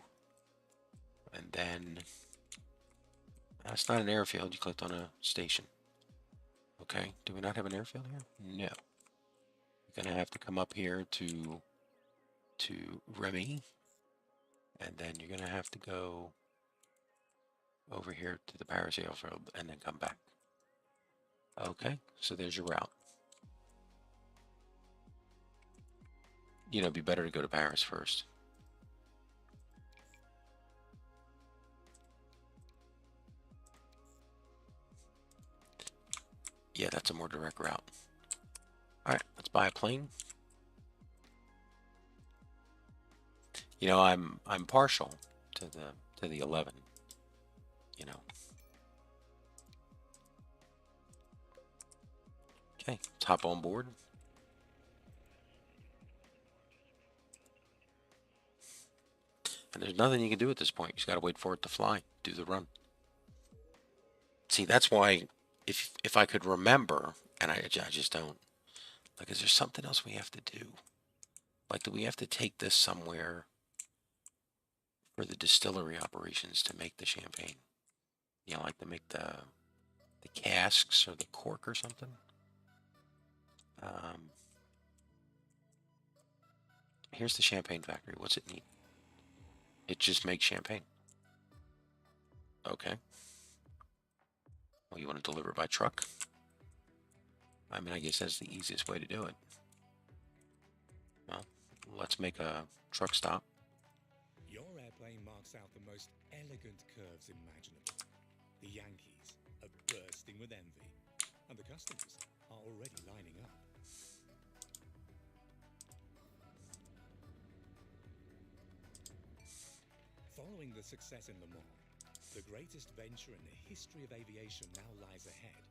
and then that's not an airfield. You clicked on a station. Okay, do we not have an airfield here? No. You're gonna have to come up here to Remy, and then you're gonna have to go over here to the Paris airfield and then come back. Okay, so there's your route. You know, it'd be better to go to Paris first. Yeah, that's a more direct route. All right, let's buy a plane. You know, I'm partial to the 11. You know. Okay, let's hop on board. And there's nothing you can do at this point. You just got to wait for it to fly, do the run. See, that's why if I could remember, and I just don't, like, is there something else we have to do? Like, do we have to take this somewhere for the distillery operations to make the champagne? You know, like to make the casks or the cork or something? Here's the champagne factory. What's it need? It just makes champagne. Okay. Well, you want to deliver it by truck? I mean, I guess that's the easiest way to do it. Well, let's make a truck stop. Your airplane marks out the most elegant curves imaginable. The Yankees are bursting with envy, and the customers are already lining up. Following the success in Le Mans, the greatest venture in the history of aviation now lies ahead.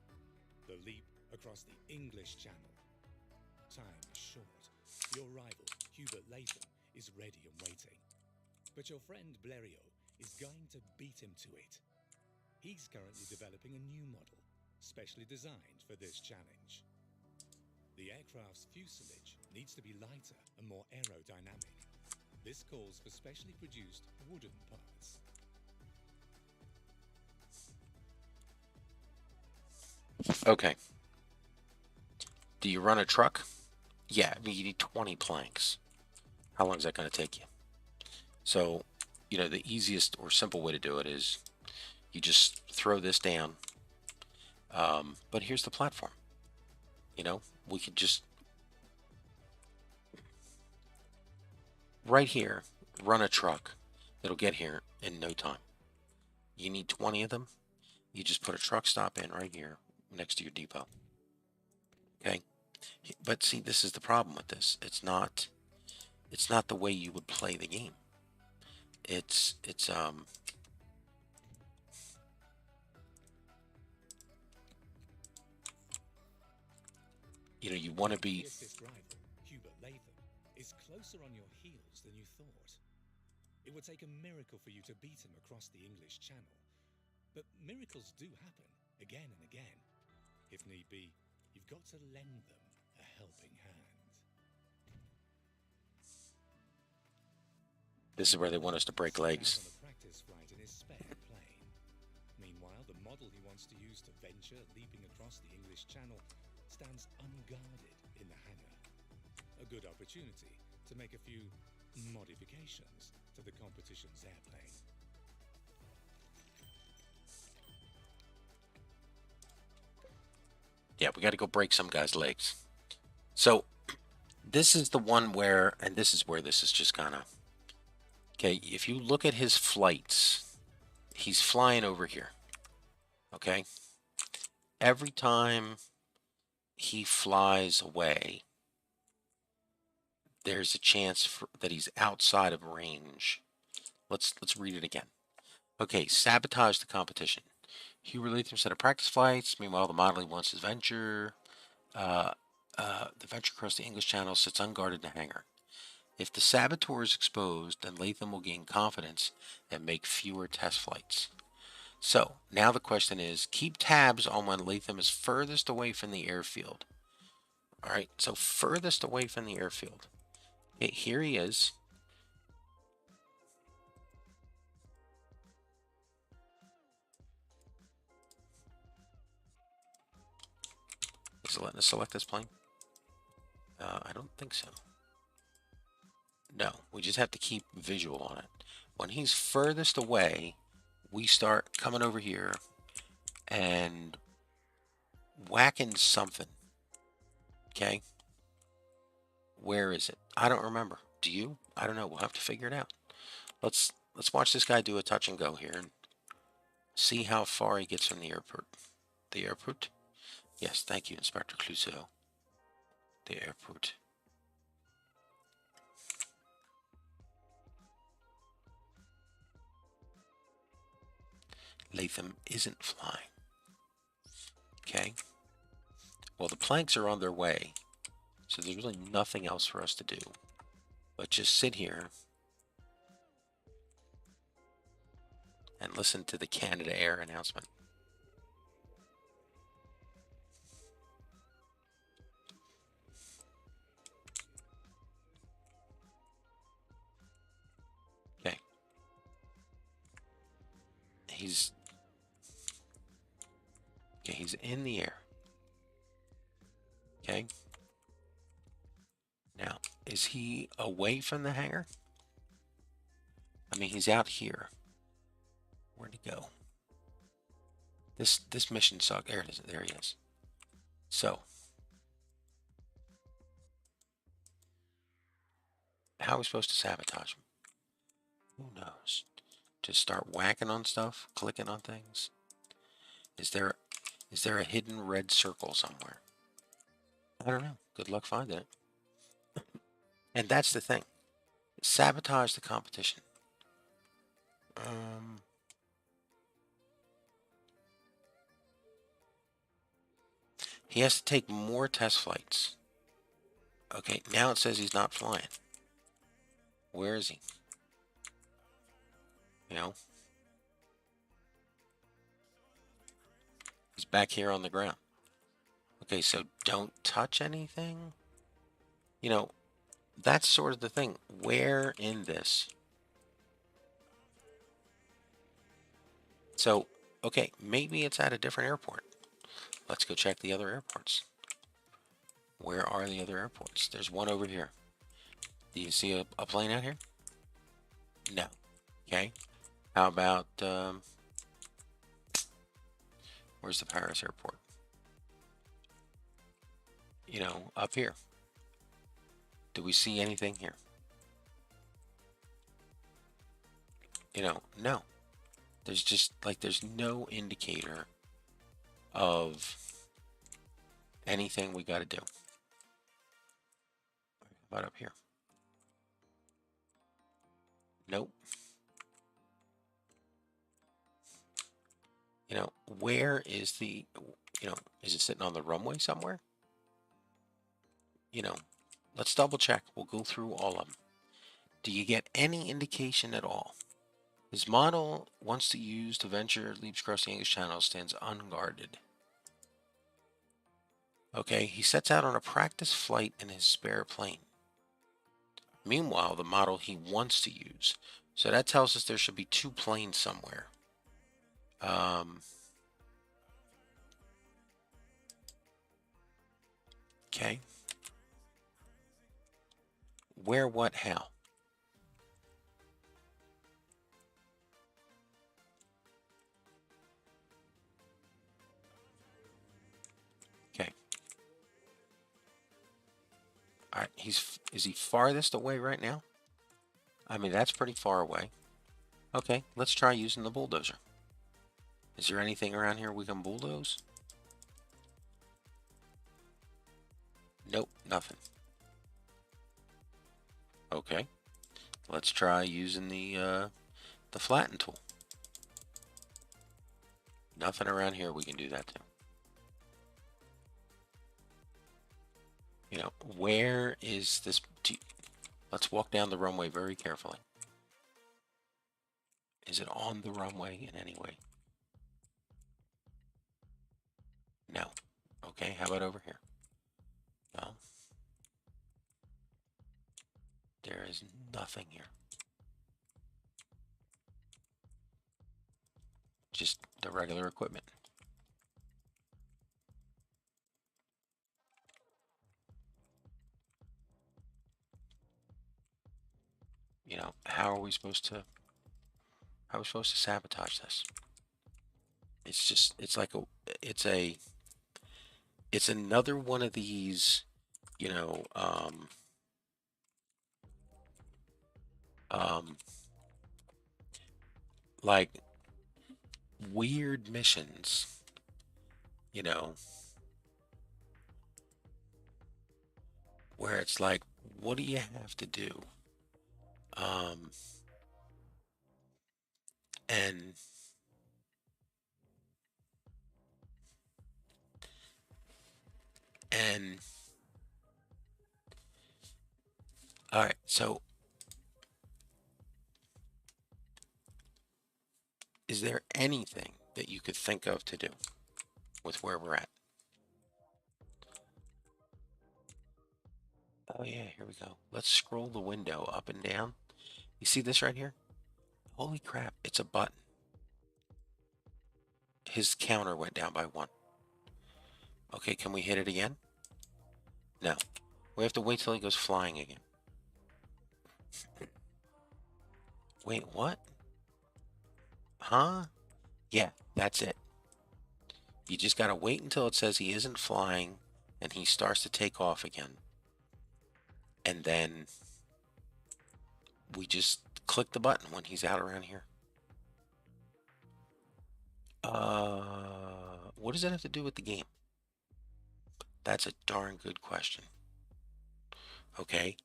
The leap across the English Channel. Time is short. Your rival, Hubert Latham, is ready and waiting. But your friend Blériot is going to beat him to it. He's currently developing a new model, specially designed for this challenge. The aircraft's fuselage needs to be lighter and more aerodynamic. This calls for specially produced wooden parts. Okay. Do you run a truck? Yeah, I mean, you need 20 planks. How long is that going to take you? So, you know, the easiest or simple way to do it is you just throw this down. But here's the platform. You know, we could just right here run a truck that'll get here in no time. You need 20 of them. You just put a truck stop in right here next to your depot. Okay, but see, this is the problem with this. It's not the way you would play the game. It's you know, you want to be. Is closer on your heels than you thought. It would take a miracle for you to beat him across the English Channel. But miracles do happen, again and again. If need be, you've got to lend them a helping hand. This is where they want us to break legs. On a practice flight in his spare plane. Meanwhile, the model he wants to use to venture leaping across the English Channel stands unguarded in the hangar. A good opportunity to make a few modifications to the competition's airplane. Yeah, we got to go break some guy's legs. So this is the one where, and this is where this is just kind of, okay, if you look at his flights, he's flying over here. Okay. Every time he flies away, there's a chance that he's outside of range. Let's read it again. Okay, sabotage the competition. Hugh Latham set up practice flights. Meanwhile, the model he wants his venture. The venture across the English Channel sits unguarded in a hangar. If the saboteur is exposed, then Latham will gain confidence and make fewer test flights. So, now the question is, keep tabs on when Latham is furthest away from the airfield. Alright, so furthest away from the airfield. Okay, here he is. Is it letting us select this plane? I don't think so. No, we just have to keep visual on it. When he's furthest away, we start coming over here and whacking something. Okay? Where is it? I don't remember. Do you? I don't know. We'll have to figure it out. Let's watch this guy do a touch and go here and see how far he gets from the airport. The airport? Yes, thank you, Inspector Clouseau. The airport. Latham isn't flying. Okay. Well, the planks are on their way, so there's really nothing else for us to do but just sit here and listen to the Canada Air announcement. Okay. He's in the air. Okay. Now, is he away from the hangar? I mean, he's out here. Where'd he go? This mission sucked. There it is. There he is. So, how are we supposed to sabotage him? Who knows? Just start whacking on stuff, clicking on things. Is there a hidden red circle somewhere? I don't know. Good luck finding it. And that's the thing. Sabotage the competition. He has to take more test flights. Okay, now it says he's not flying. Where is he? You know? He's back here on the ground. Okay, so don't touch anything? You know, that's sort of the thing. Where in this? So, okay, maybe it's at a different airport. Let's go check the other airports. Where are the other airports? There's one over here. Do you see a plane out here? No. Okay. How about, where's the Paris airport? up here. Do we see anything here? No. There's just like there's no indicator of anything we got to do. How about up here? Nope. Where is the, is it sitting on the runway somewhere? Let's double check. We'll go through all of them. Do you get any indication at all? His model wants to use to venture, leaps across the English Channel, stands unguarded. Okay, he sets out on a practice flight in his spare plane. Meanwhile, the model he wants to use. So that tells us there should be two planes somewhere. Okay. Where, what, how? Okay. All right. Is he farthest away right now? I mean, that's pretty far away. Okay, let's try using the bulldozer. Is there anything around here we can bulldoze? Nope, nothing. Okay, let's try using the flatten tool. Nothing around here we can do that to. Where is this? Let's walk down the runway very carefully. Is it on the runway in any way? No. Okay, how about over here? No. There is nothing here. Just the regular equipment. How are we supposed to sabotage this? It's just, it's another one of these, like weird missions, where it's like, what do you have to do? And all right, so is there anything that you could think of to do with where we're at? Oh yeah, here we go. Let's scroll the window up and down. You see this right here? Holy crap, it's a button. His counter went down by 1. Okay, can we hit it again? No. We have to wait till he goes flying again. Wait, what? Huh? Yeah, that's it. You just gotta wait until it says he isn't flying and he starts to take off again. And then we just click the button when he's out around here. What does that have to do with the game? That's a darn good question. Okay.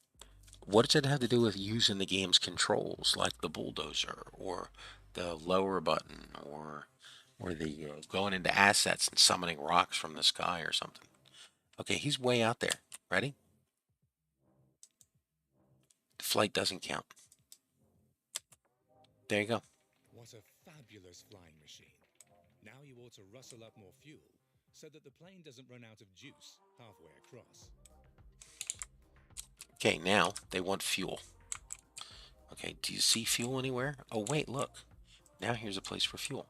What does it have to do with using the game's controls, like the bulldozer or the lower button or the going into assets and summoning rocks from the sky or something? Okay, he's way out there. Ready? The flight doesn't count. There you go. What a fabulous flying machine. Now you ought to rustle up more fuel so that the plane doesn't run out of juice halfway across. Okay, now they want fuel. Okay, do you see fuel anywhere? Oh, wait, look. Now here's a place for fuel.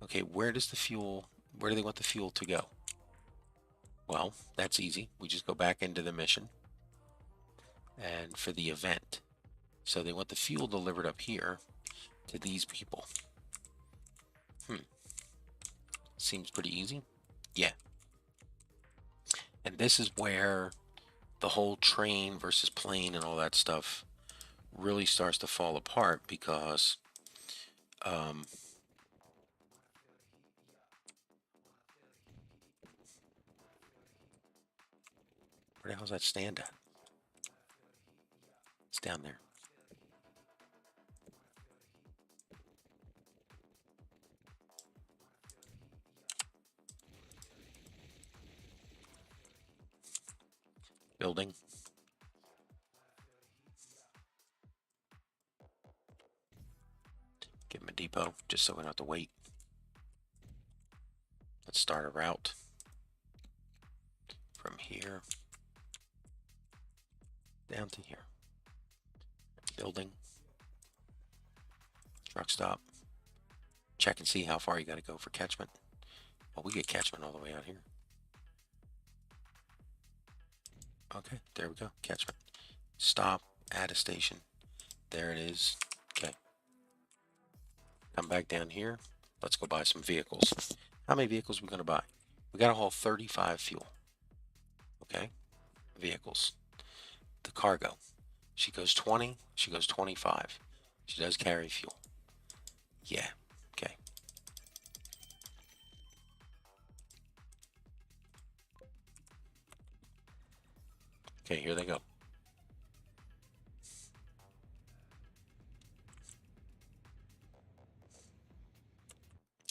Okay, where do they want the fuel to go? Well, that's easy. We just go back into the mission and for the event. So they want the fuel delivered up here to these people. Seems pretty easy. Yeah. And this is where the whole train versus plane and all that stuff really starts to fall apart because um, where the hell's that stand at? It's down there. Building. Give him a depot just so we don't have to wait. Let's start a route from here down to here. Building. Truck stop. Check and see how far you got to go for catchment. Well, we get catchment all the way out here. Okay, there we go. Catchment. Stop. Add a station. There it is. Okay. Come back down here. Let's go buy some vehicles. How many vehicles are we going to buy? We got to haul 35 fuel. Okay. Vehicles. The cargo. She goes 20. She goes 25. She does carry fuel. Yeah. Okay. Okay, here they go.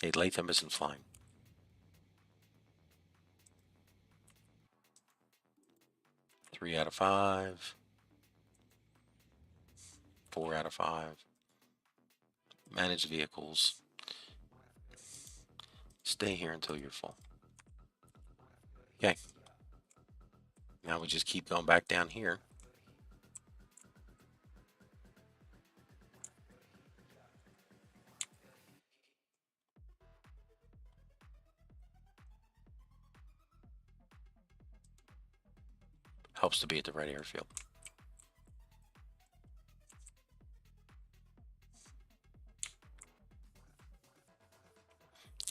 Hey, Latham isn't flying. 3 out of 5. 4 out of 5. Manage vehicles. Stay here until you're full. Okay. Now we just keep going back down here. Helps to be at the right airfield.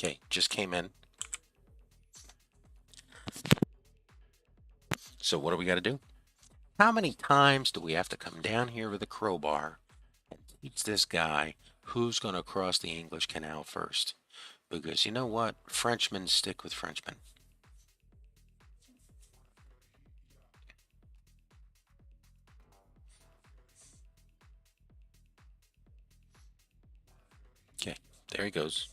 Okay, just came in. So what do we got to do? How many times do we have to come down here with a crowbar and teach this guy who's going to cross the English Canal first? Because you know what? Frenchmen stick with Frenchmen. Okay, there he goes.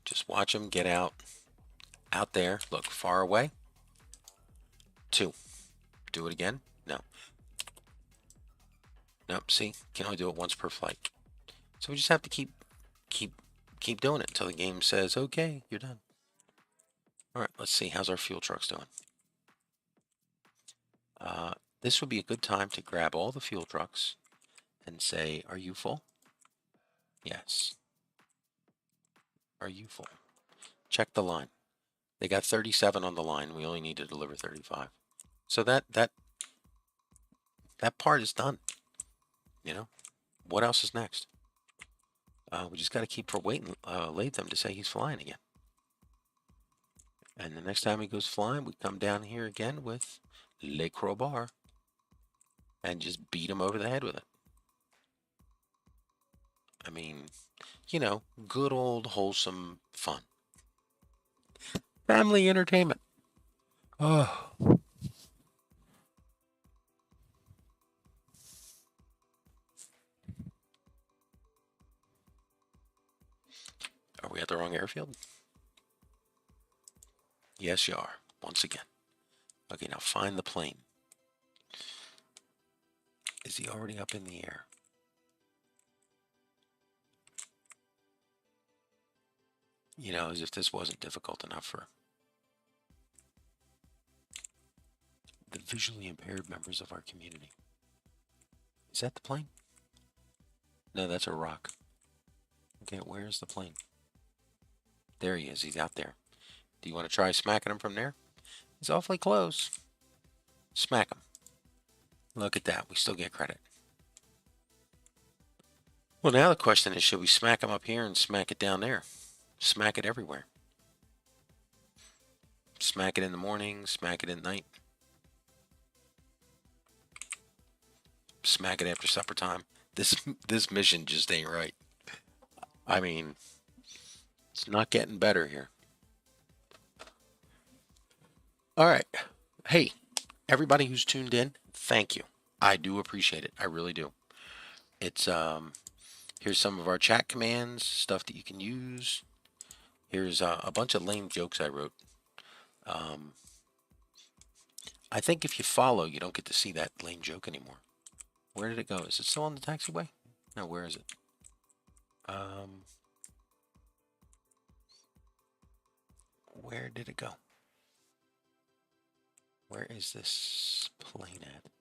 Just watch him get out. Out there. Look, far away. 2. Do it again. No. Nope, see? Can only do it once per flight. So we just have to keep doing it until the game says, okay, you're done. All right, let's see. How's our fuel trucks doing? This would be a good time to grab all the fuel trucks and say, are you full? Yes. Are you full? Check the line. They got 37 on the line. We only need to deliver 35. So that part is done. You know, what else is next? We just got to keep for waiting, Latham to say he's flying again. And the next time he goes flying, we come down here again with Le Crowbar and just beat him over the head with it. I mean, you know, good old wholesome fun. Family entertainment. Oh. Are we at the wrong airfield? Yes, you are. Once again. Okay, now find the plane. Is he already up in the air? You know, as if this wasn't difficult enough for the visually impaired members of our community. Is that the plane? No, that's a rock. Okay, where's the plane? There he is. He's out there. Do you want to try smacking him from there? He's awfully close. Smack him. Look at that. We still get credit. Well, now the question is, should we smack him up here and smack it down there? Smack it everywhere. Smack it in the morning, smack it at night, smack it after supper time. This this mission just ain't right. I mean, it's not getting better here. All right. Hey, everybody who's tuned in, thank you. I do appreciate it. I really do. It's here's some of our chat commands, stuff that you can use. Here's a bunch of lame jokes I wrote. Um, I think if you follow, you don't get to see that lame joke anymore. Where did it go? Is it still on the taxiway? No, where is it? Um, where did it go? Where is this plane at?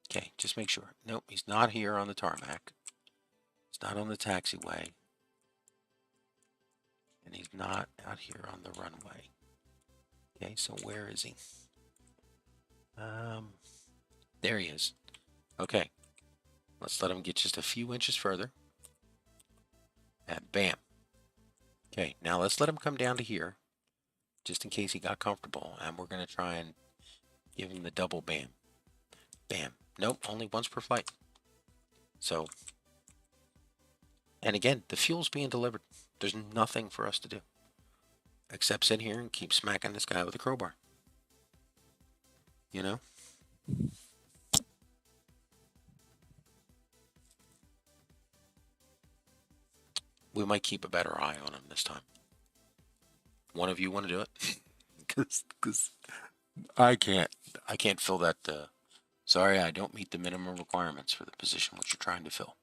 Okay, just make sure. Nope, he's not here on the tarmac. He's not on the taxiway. And he's not out here on the runway. Okay, so where is he? There he is. Okay, let's let him get just a few inches further. And bam. Okay, now let's let him come down to here, just in case he got comfortable. And we're going to try and give him the double bam. Bam. Nope, only once per flight. So, and again, the fuel's being delivered. There's nothing for us to do except sit here and keep smacking this guy with a crowbar. You know? We might keep a better eye on him this time. One of you want to do it? Because I can't fill that. Sorry, I don't meet the minimum requirements for the position which you're trying to fill.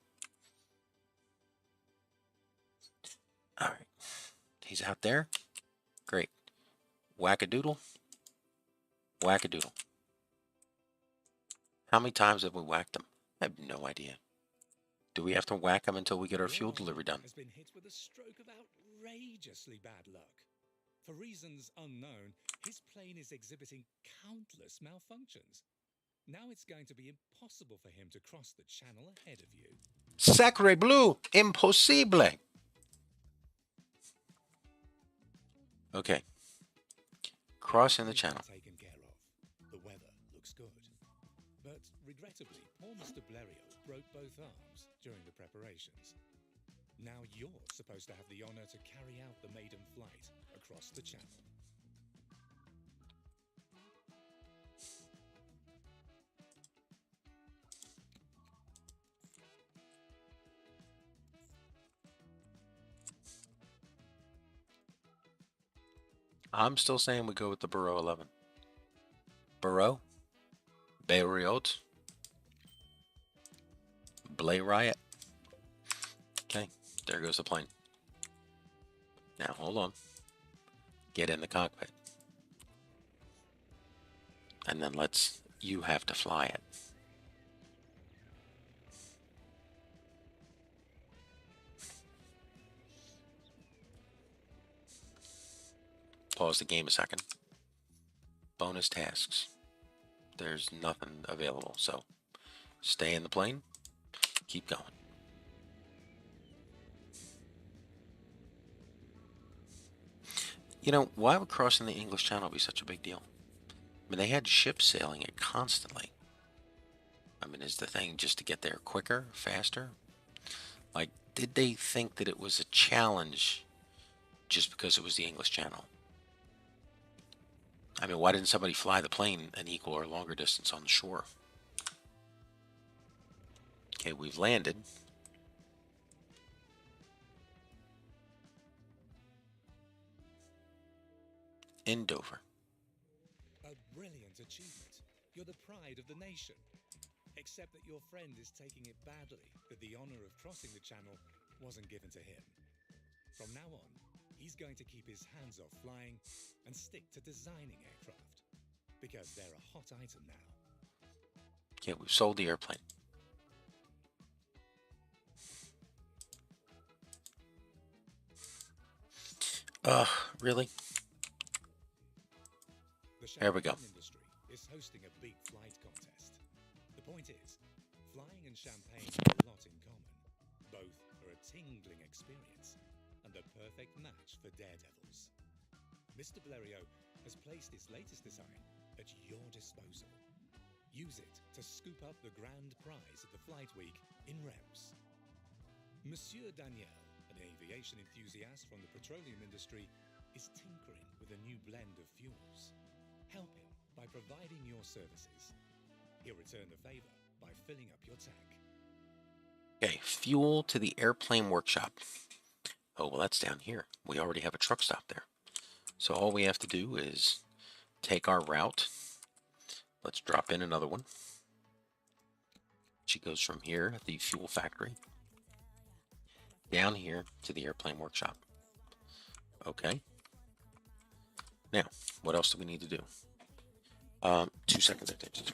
All right, he's out there. Great. Whack-a-doodle. Whack-a-doodle. How many times have we whacked him? I have no idea. Do we have to whack him until we get our fuel delivery done? Has been hit with a stroke of outrageously bad luck. For reasons unknown, his plane is exhibiting countless malfunctions. Now it's going to be impossible for him to cross the channel ahead of you. Sacre bleu! Impossible! Okay. Crossing the channel. Taken care of. The weather looks good. But regrettably, poor Mr. Blériot broke both arms during the preparations. Now you're supposed to have the honor to carry out the maiden flight across the channel. I'm still saying we go with the Burrow 11. Burrow, Blériot, Blay Riot. Okay, there goes the plane. Now hold on. Get in the cockpit. And then you have to fly it. Pause the game a second. Bonus tasks. There's nothing available, so stay in the plane. Keep going. You know, why would crossing the English Channel be such a big deal? I mean, they had ships sailing it constantly. I mean, is the thing just to get there quicker, faster? Like, did they think that it was a challenge just because it was the English Channel? I mean, why didn't somebody fly the plane an equal or longer distance on the shore? Okay, we've landed. In Dover. A brilliant achievement. You're the pride of the nation. Except that your friend is taking it badly that the honor of crossing the channel wasn't given to him. From now on, he's going to keep his hands off flying and stick to designing aircraft. Because they're a hot item now. Okay, we've sold the airplane. Really? There we go. The champagne industry is hosting a big flight contest. The point is, flying and champagne have a lot in common. Both are a tingling experience. and the perfect match for daredevils. Mr. Blériot has placed his latest design at your disposal. Use it to scoop up the grand prize of the Flight Week in reps. Monsieur Daniel, an aviation enthusiast from the petroleum industry, is tinkering with a new blend of fuels. Help him by providing your services. He'll return the favor by filling up your tank. Okay, fuel to the airplane workshop. Oh, well, that's down here. We already have a truck stop there. So all we have to do is take our route. Let's drop in another one. She goes from here at the fuel factory down here to the airplane workshop. Okay. Now, what else do we need to do? 2 seconds, I think.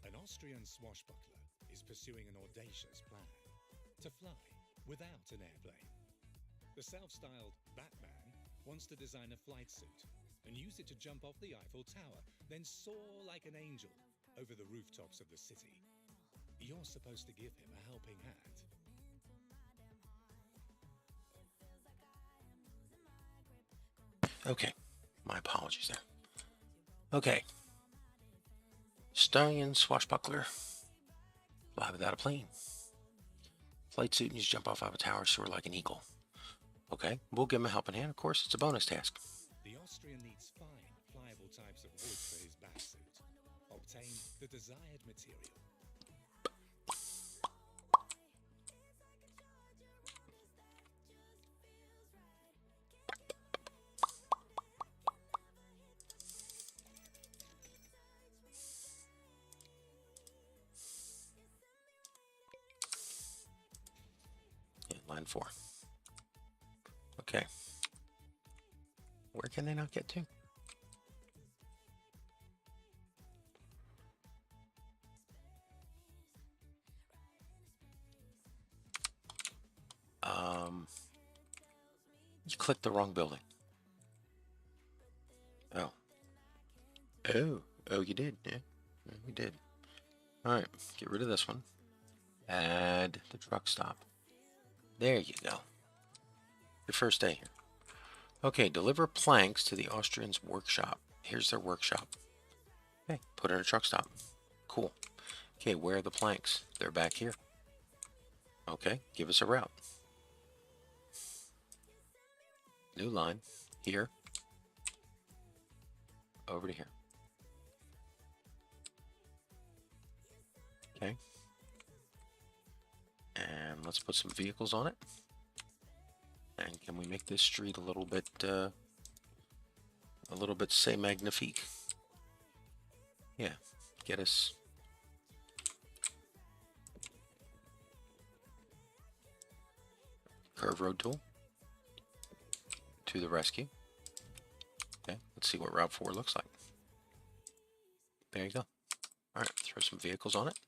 An Austrian swashbuckler is pursuing an audacious plan to fly without an airplane. The self-styled Batman wants to design a flight suit and use it to jump off the Eiffel Tower, then soar like an angel over the rooftops of the city. You're supposed to give him a helping hand. Okay, my apologies there. Okay. Stallion swashbuckler. Fly without a plane. Flight suit and you jump off of a tower, soar like an eagle. Okay, we'll give him a helping hand. Of course, it's a bonus task. The Austrian needs fine, pliable types of wood for his bat suit. Obtain the desired material. Yeah, line 4. Okay. Where can they not get to? You clicked the wrong building. Oh. Oh, you did. Yeah, you did. All right, get rid of this one. Add the truck stop. There you go. Your first day here. Okay, deliver planks to the Austrians' workshop. Here's their workshop. Okay, put in a truck stop. Cool. Okay, where are the planks? They're back here. Okay, give us a route. New line. Here. Over to here. Okay. And let's put some vehicles on it. And can we make this street a little bit say magnifique? Yeah, get us. Curve road tool. To the rescue. Okay, let's see what Route 4 looks like. There you go. All right, throw some vehicles on it.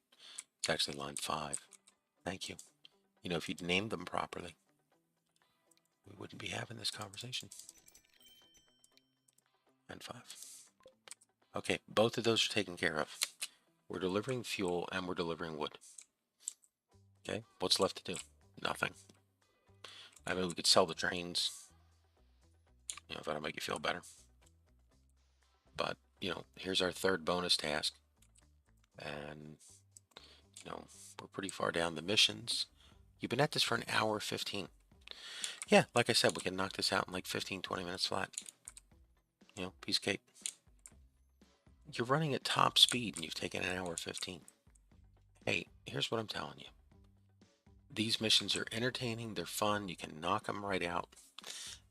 It's actually line 5. Thank you. You know, if you'd named them properly, we wouldn't be having this conversation. Line 5. Okay, both of those are taken care of. We're delivering fuel and we're delivering wood. Okay, what's left to do? Nothing. I mean, we could sell the trains. You know, if that'll make you feel better. But, you know, here's our third bonus task. And, you know, we're pretty far down the missions. You've been at this for an hour 15. Yeah, like I said, we can knock this out in like 15, 20 minutes flat. You know, piece of cake. You're running at top speed and you've taken an hour 15. Hey, here's what I'm telling you. These missions are entertaining, they're fun, you can knock them right out.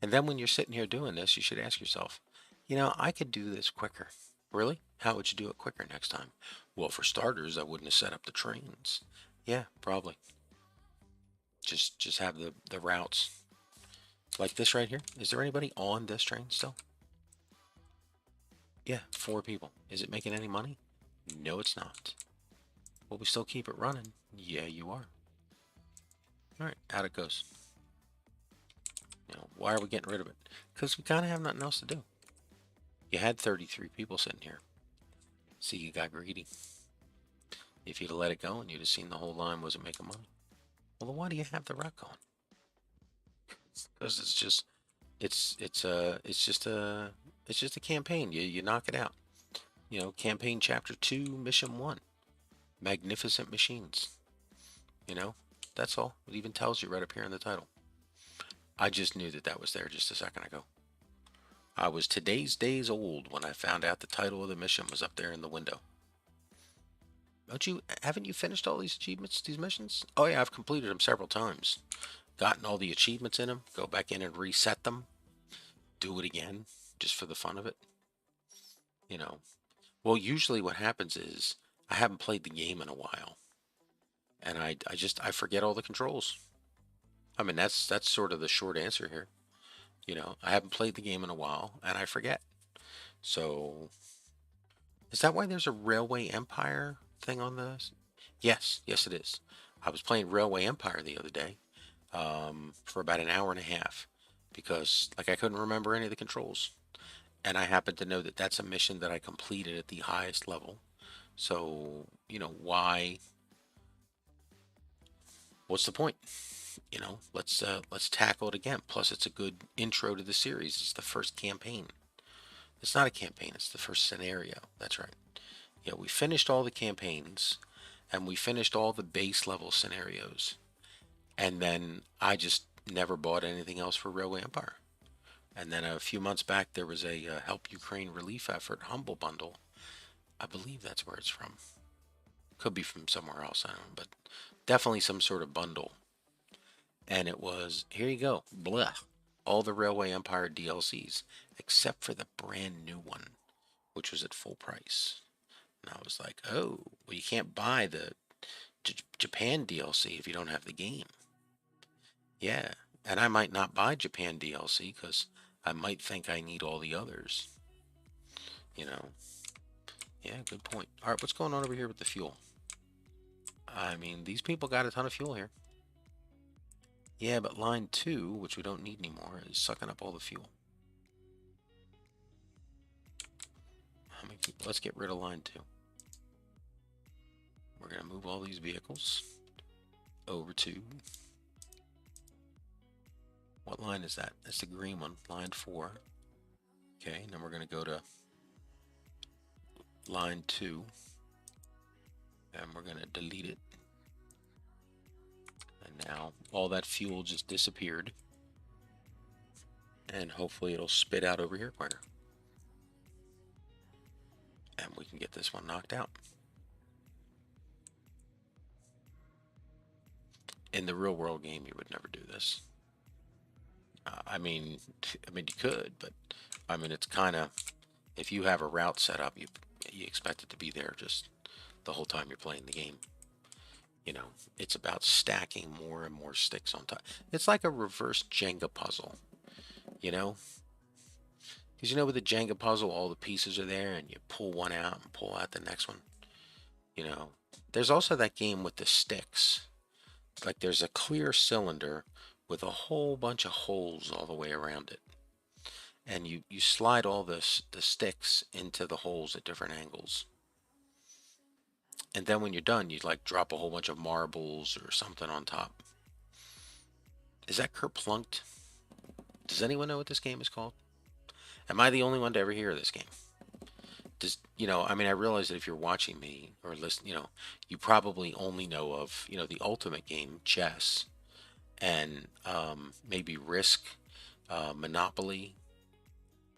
And then when you're sitting here doing this, you should ask yourself, You know, I could do this quicker. Really? How would you do it quicker next time? Well, for starters, I wouldn't have set up the trains. Yeah, probably. Just have the routes like this right here. Is there anybody on this train still? Yeah, 4 people. Is it making any money? No, it's not. Will we still keep it running? Yeah, you are. All right, out it goes. You know, why are we getting rid of it? Because we kind of have nothing else to do. You had 33 people sitting here. See, you got greedy. If you'd have let it go and you'd have seen the whole line wasn't making money. Well, then why do you have the route going? Because it's just a campaign. You knock it out. You know, campaign chapter 2, mission 1, magnificent machines. You know, that's all. It even tells you right up here in the title. I just knew that that was there just a second ago. I was today's days old when I found out the title of the mission was up there in the window. Haven't you finished all these achievements, these missions? Oh yeah, I've completed them several times. Gotten all the achievements in them, go back in and reset them, do it again, just for the fun of it. You know, well, usually what happens is I haven't played the game in a while, and I forget all the controls. I mean, that's sort of the short answer here. You know, I haven't played the game in a while, and I forget. So, is that why there's a Railway Empire thing on this? Yes, yes, it is. I was playing Railway Empire the other day, for about an hour and a half because, like, I couldn't remember any of the controls. And I happen to know that that's a mission that I completed at the highest level. So, you know, what's the point? You know, let's tackle it again. Plus, it's a good intro to the series. It's the first campaign. It's not a campaign, it's the first scenario. That's right. Yeah, we finished all the campaigns and we finished all the base level scenarios. And then I just never bought anything else for Railway Empire. And then a few months back, there was a Help Ukraine Relief Effort Humble Bundle. I believe that's where it's from. Could be from somewhere else, I don't know, but definitely some sort of bundle. And it was, here you go, blah, all the Railway Empire DLCs, except for the brand new one, which was at full price. And I was like, oh, well, you can't buy the Japan DLC if you don't have the game. Yeah, and I might not buy Japan DLC because I might think I need all the others. You know, yeah, good point. All right, what's going on over here with the fuel? I mean, these people got a ton of fuel here. Yeah, but line 2, which we don't need anymore, is sucking up all the fuel. Let's get rid of line 2. We're going to move all these vehicles over to... What line is that? That's the green one, line 4. Okay, then we're going to go to line 2. And we're going to delete it. And now all that fuel just disappeared. And hopefully it'll spit out over here quicker. And we can get this one knocked out. In the real world game, you would never do this. I mean, you could, but I mean, it's kind of, if you have a route set up, you expect it to be there just the whole time you're playing the game. You know, it's about stacking more and more sticks on top. It's like a reverse Jenga puzzle. You know, because you know with the Jenga puzzle, all the pieces are there, and you pull one out and pull out the next one. You know, there's also that game with the sticks. Like there's a clear cylinder with a whole bunch of holes all the way around it, and you slide all the sticks into the holes at different angles. And then when you're done, you like drop a whole bunch of marbles or something on top. Is that Kerplunked? Does anyone know what this game is called? Am I the only one to ever hear of this game? Does, you know, I mean, I realize that if you're watching me or listen, you know, you probably only know of, you know, the ultimate game, chess, and maybe Risk, Monopoly,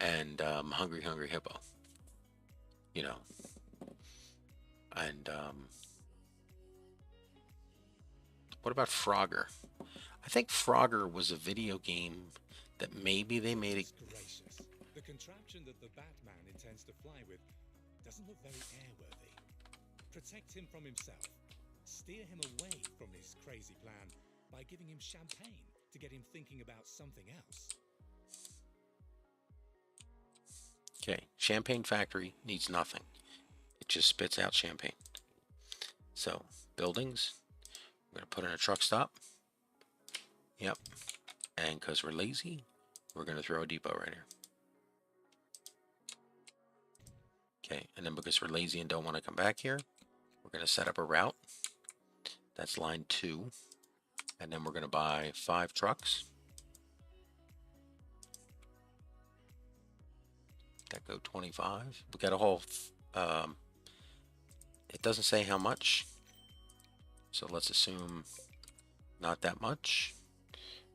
and Hungry Hungry Hippo. You know, and what about Frogger? I think Frogger was a video game that maybe they made it. The contraption that the Batman intends to fly with doesn't look very airworthy. Protect him from himself. Steer him away from his crazy plan by giving him champagne to get him thinking about something else. Okay, champagne factory needs nothing. It just spits out champagne. So, buildings, we're going to put in a truck stop. Yep. And because we're lazy, we're going to throw a depot right here. Okay, and then because we're lazy and don't want to come back here, we're going to set up a route. That's line 2. And then we're going to buy 5 trucks. That go 25. We got a whole, it doesn't say how much. So let's assume not that much.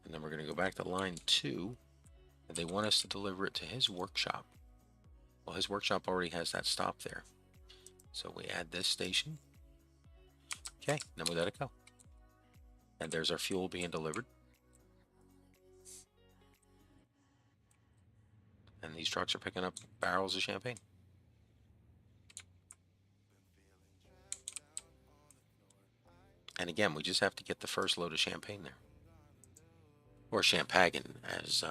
And then we're going to go back to line 2. And they want us to deliver it to his workshop. Well, his workshop already has that stop there. So we add this station. Okay, then we let it go. And there's our fuel being delivered. And these trucks are picking up barrels of champagne. And again, we just have to get the first load of champagne there. Or champagne, as,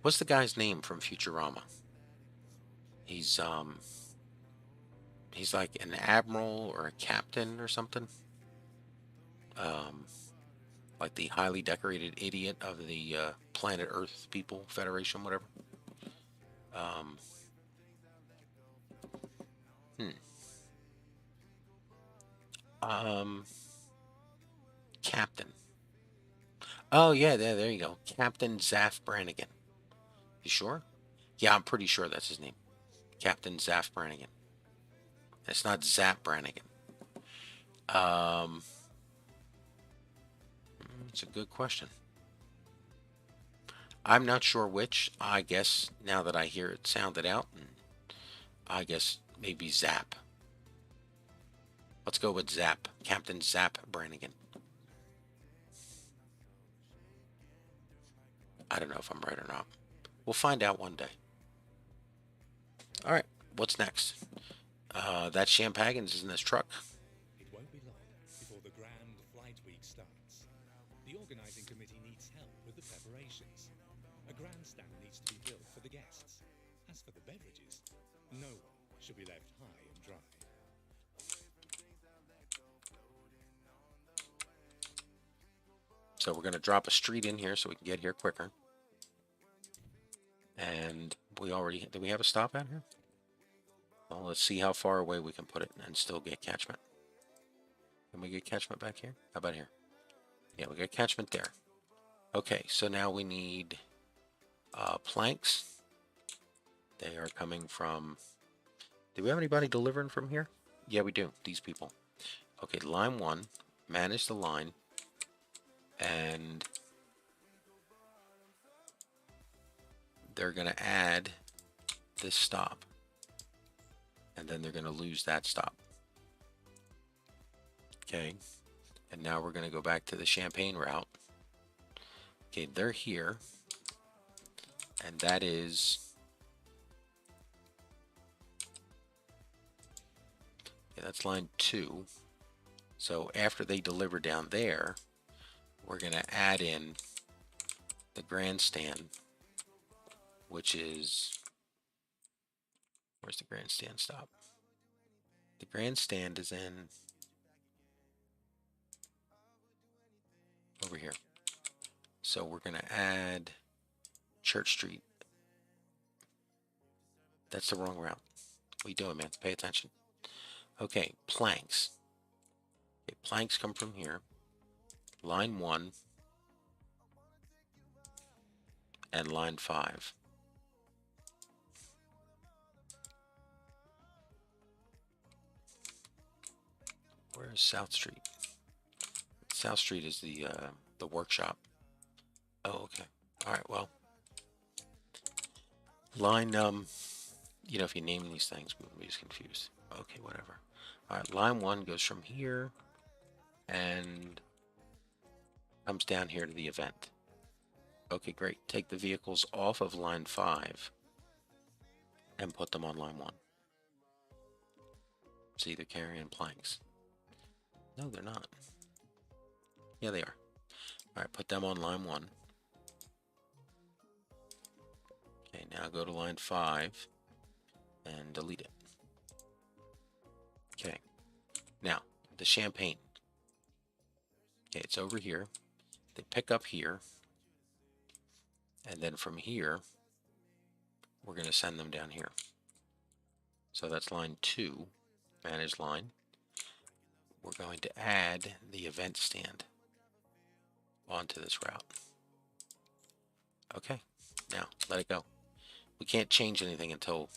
what's the guy's name from Futurama? He's like an admiral or a captain or something. Like the highly decorated idiot of the Planet Earth People Federation, whatever. Captain. Oh yeah, there you go. Captain Zaff Brannigan. You sure? Yeah, I'm pretty sure that's his name. Captain Zaff Brannigan. It's not Zap Brannigan. It's a good question. I'm not sure which. I guess now that I hear it sounded out, I guess maybe Zap. Let's go with Zap. Captain Zap Brannigan. I don't know if I'm right or not. We'll find out one day. All right, what's next? That champagne's in this truck. It won't be long before the Grand Flight Week starts. The organizing committee needs help with the preparations. A grandstand needs to be built for the guests. As for the beverages, no one should be left high and dry. So we're going to drop a street in here so we can get here quicker. And do we have a stop out here? Well, let's see how far away we can put it and still get catchment. Can we get catchment back here? How about here? Yeah, we got catchment there. Okay, so now we need planks. They are coming from... Do we have anybody delivering from here? Yeah, we do. These people. Okay, line 1. Manage the line. And they're going to add this stop. And then they're going to lose that stop. Okay. And now we're going to go back to the Champagne route. Okay, they're here. And that is... Okay, that's line 2. So after they deliver down there, we're going to add in the grandstand, which is... Where's the grandstand stop? The grandstand is in... over here. So we're going to add Church Street. That's the wrong route. What are you doing, man? Pay attention. Okay, planks. Okay, planks come from here. Line 1 and line 5. Where is South Street? South Street is the workshop. Oh, okay. All right. Well, line you know, if you name these things, we're just confused. Okay, whatever. All right. Line 1 goes from here and comes down here to the event. Okay, great. Take the vehicles off of line 5 and put them on line 1. See, they're carrying planks. No, they're not. Yeah, they are. All right, put them on line 1. Okay, now go to line 5 and delete it. Okay, now the champagne. Okay, it's over here. They pick up here, and then from here, we're going to send them down here. So that's line 2, manage line. We're going to add the event stand onto this route. Okay, now let it go. We can't change anything until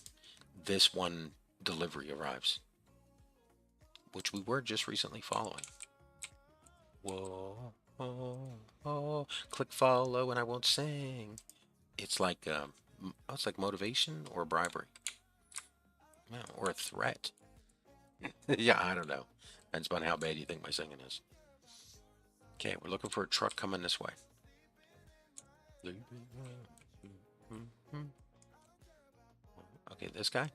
this one delivery arrives, which we were just recently following. Whoa, oh, oh, click follow and I won't sing. It's like motivation or bribery, yeah, or a threat. Yeah, I don't know. Depends on how bad you think my singing is. Okay, we're looking for a truck coming this way. Okay, this guy,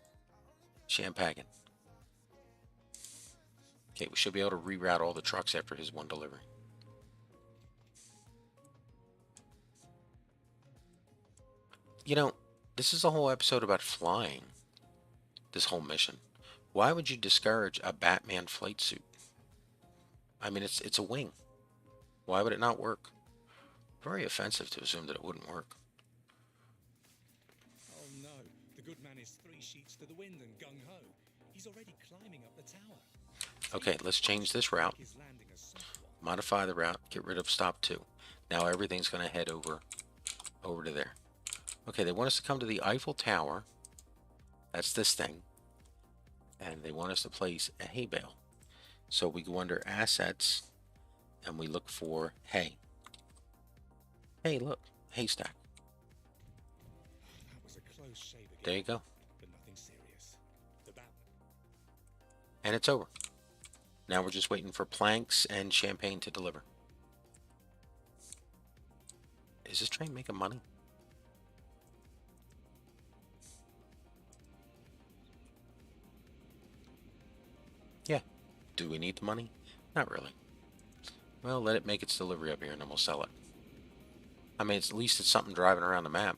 Champagne. Okay, we should be able to reroute all the trucks after his one delivery. You know, this is a whole episode about flying. This whole mission. Why would you discourage a Batman flight suit? I mean, it's a wing. Why would it not work? Very offensive to assume that it wouldn't work. Oh no, the good man is 3 sheets to the wind and gung-ho. He's already climbing up the tower. Okay, let's change this route. Modify the route, get rid of stop 2. Now everything's going to head over to there. Okay, they want us to come to the Eiffel Tower. That's this thing. And they want us to place a hay bale. So we go under assets and we look for hay. Hey, look, haystack. That was a close shave again, There you go. but nothing serious. And it's over. Now we're just waiting for planks and champagne to deliver. Is this train making money? Yeah. Do we need the money? Not really. Well, let it make its delivery up here and then we'll sell it. I mean, at least it's something driving around the map.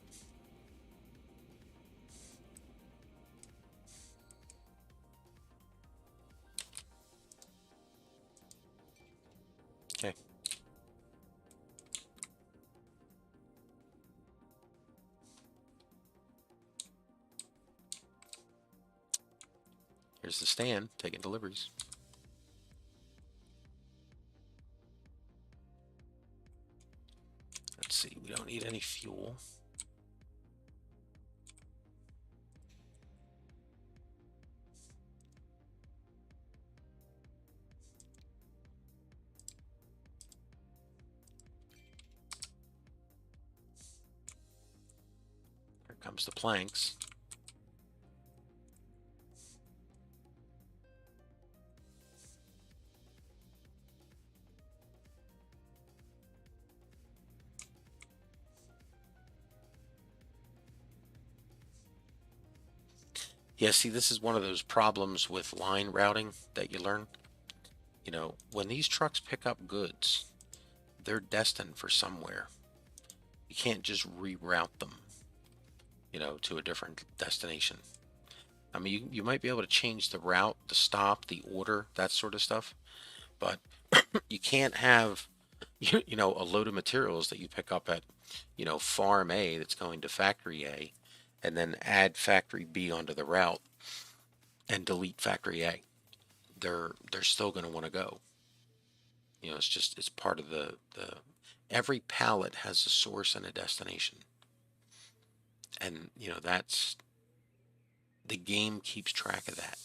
Okay. Here's the stand taking deliveries. Let's see, we don't need any fuel. Here comes the planks. Yeah, see, this is one of those problems with line routing that you learn. You know, when these trucks pick up goods, they're destined for somewhere. You can't just reroute them, you know, to a different destination. I mean, you might be able to change the route, the stop, the order, that sort of stuff, but you can't have, you know, a load of materials that you pick up at, you know, farm A that's going to factory A, and then add factory B onto the route and delete factory A. They're still going to want to go. You know, it's part of the every pallet has a source and a destination. And, you know, that's the game keeps track of that.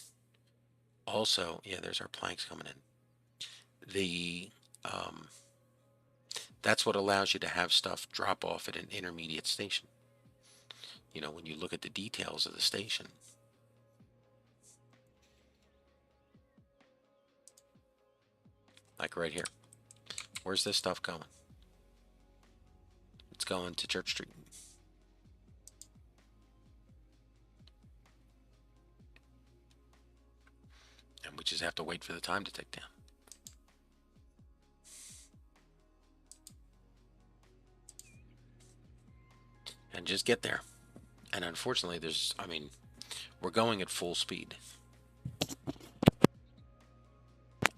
Also, yeah, there's our planks coming in. The that's what allows you to have stuff drop off at an intermediate station. You know, when you look at the details of the station. Like right here. Where's this stuff going? It's going to Church Street. And we just have to wait for the time to tick down. And just get there. And unfortunately, we're going at full speed.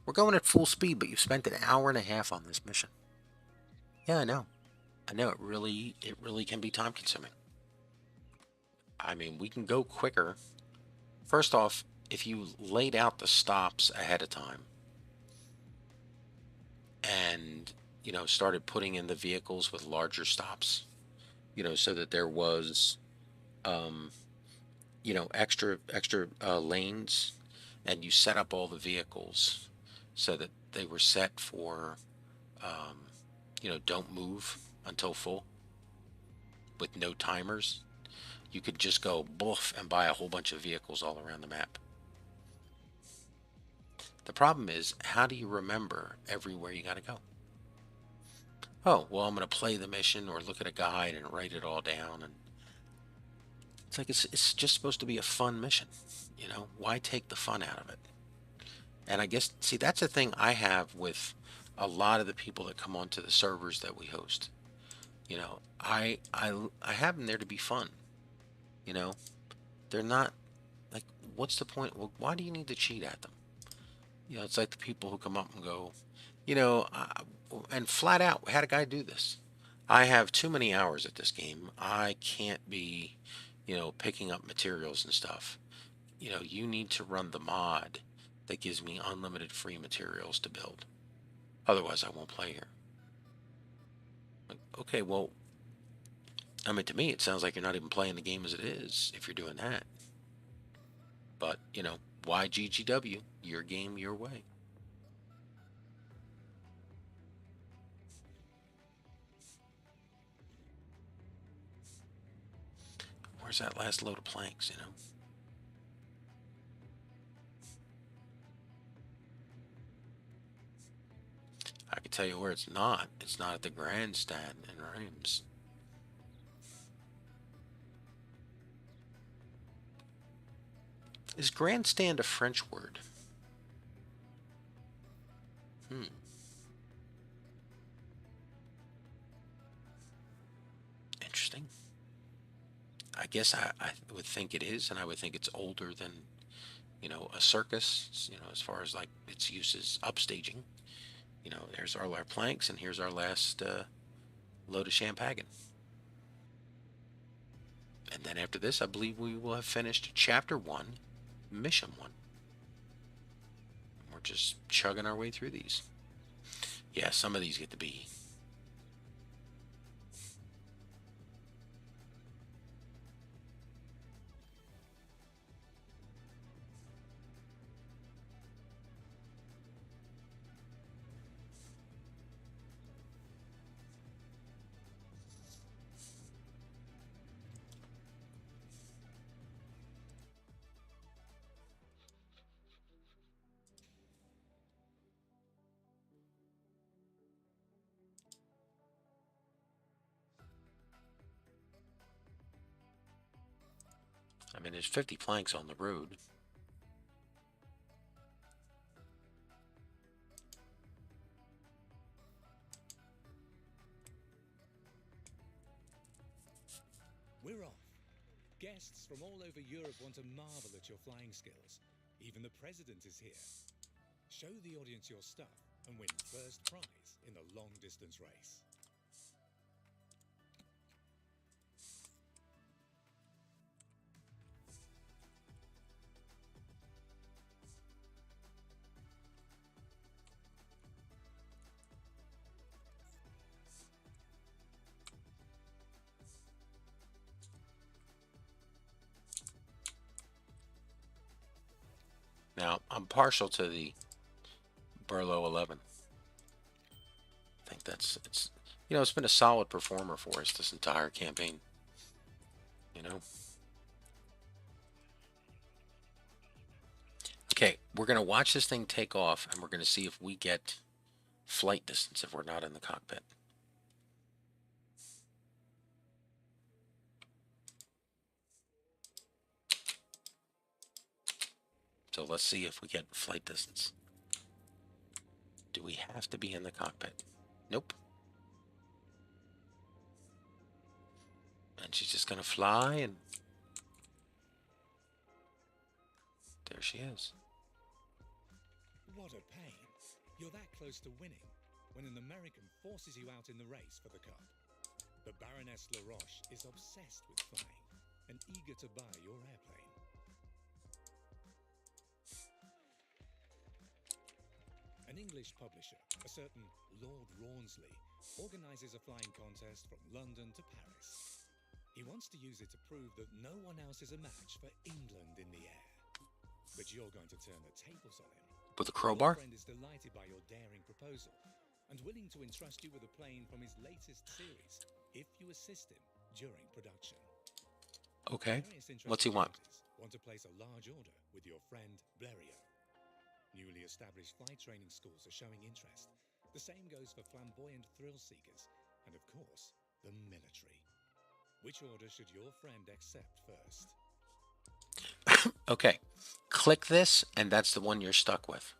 We're going at full speed, but you've spent an hour and a half on this mission. Yeah, I know. I know it really can be time consuming. I mean, we can go quicker. First off, if you laid out the stops ahead of time and, started putting in the vehicles with larger stops, so that there was, um, extra lanes, and you set up all the vehicles so that they were set for, um, don't move until full with no timers. You could just go boof and buy a whole bunch of vehicles all around the map. The problem is, how do you remember everywhere you got to go? Oh, well, I'm going to play the mission or look at a guide and write it all down. And it's like it's just supposed to be a fun mission. Why take the fun out of it? And I guess, see, that's the thing I have with a lot of the people that come onto the servers that we host. I have them there to be fun. You know, they're not like, what's the point? Well, why do you need to cheat at them? It's like the people who come up and go, you know, I, and flat out had a guy do this. I have too many hours at this game. I can't be, picking up materials and stuff. You need to run the mod that gives me unlimited free materials to build. Otherwise, I won't play here. Like, okay, well, I mean, to me, it sounds like you're not even playing the game as it is if you're doing that. But, why GGW? Your game, your way. Where's that last load of planks? I can tell you where it's not. It's not at the grandstand in Reims. Is grandstand a French word? Hmm. Interesting. I guess I would think it is, and I would think it's older than, a circus, as far as like its use as upstaging. There's our planks, and here's our last load of champagne. And then after this, I believe we will have finished Chapter 1, Mission 1. We're just chugging our way through these. Yeah, some of these get to be. I mean, there's 50 planks on the road. We're off. Guests from all over Europe want to marvel at your flying skills. Even the president is here. Show the audience your stuff and win first prize in the long-distance race. Now, I'm partial to the Burlow 11. I think it's been a solid performer for us this entire campaign. You know. Okay, we're gonna watch this thing take off, and we're gonna see if we get flight distance if we're not in the cockpit. So let's see if we get flight distance. Do we have to be in the cockpit? Nope. And she's just gonna fly, and there she is. What a pain. You're that close to winning when an American forces you out in the race for the cup. The Baroness LaRoche is obsessed with flying and eager to buy your airplane. An English publisher, a certain Lord Rawnsley, organises a flying contest from London to Paris. He wants to use it to prove that no one else is a match for England in the air. But you're going to turn the tables on him. With a Your crowbar? friend is delighted by your daring proposal and willing to entrust you with a plane from his latest series if you assist him during production. Okay. Various What's he interested want? parties want to place a large order with your friend Blériot. Newly established flight training schools are showing interest. The same goes for flamboyant thrill seekers and, of course, the military. Which order should your friend accept first? Okay. Click this, and that's the one you're stuck with.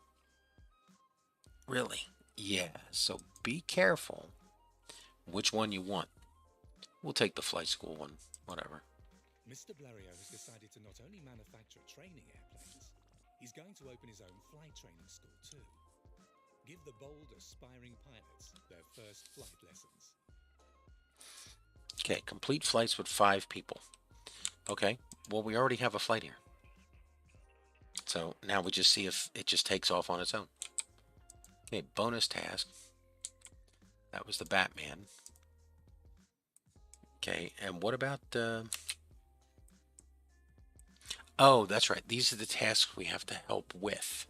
Really? Yeah. So be careful which one you want. We'll take the flight school one. Whatever. Mr. Blériot has decided to not only manufacture training airplanes, he's going to open his own flight training school too. Give the bold, aspiring pilots their first flight lessons. Okay. Complete flights with 5 people. Okay. Well, we already have a flight here. So now we just see if it just takes off on its own. Okay. Bonus task. That was the Batman. Okay. And what about oh, that's right. These are the tasks we have to help with.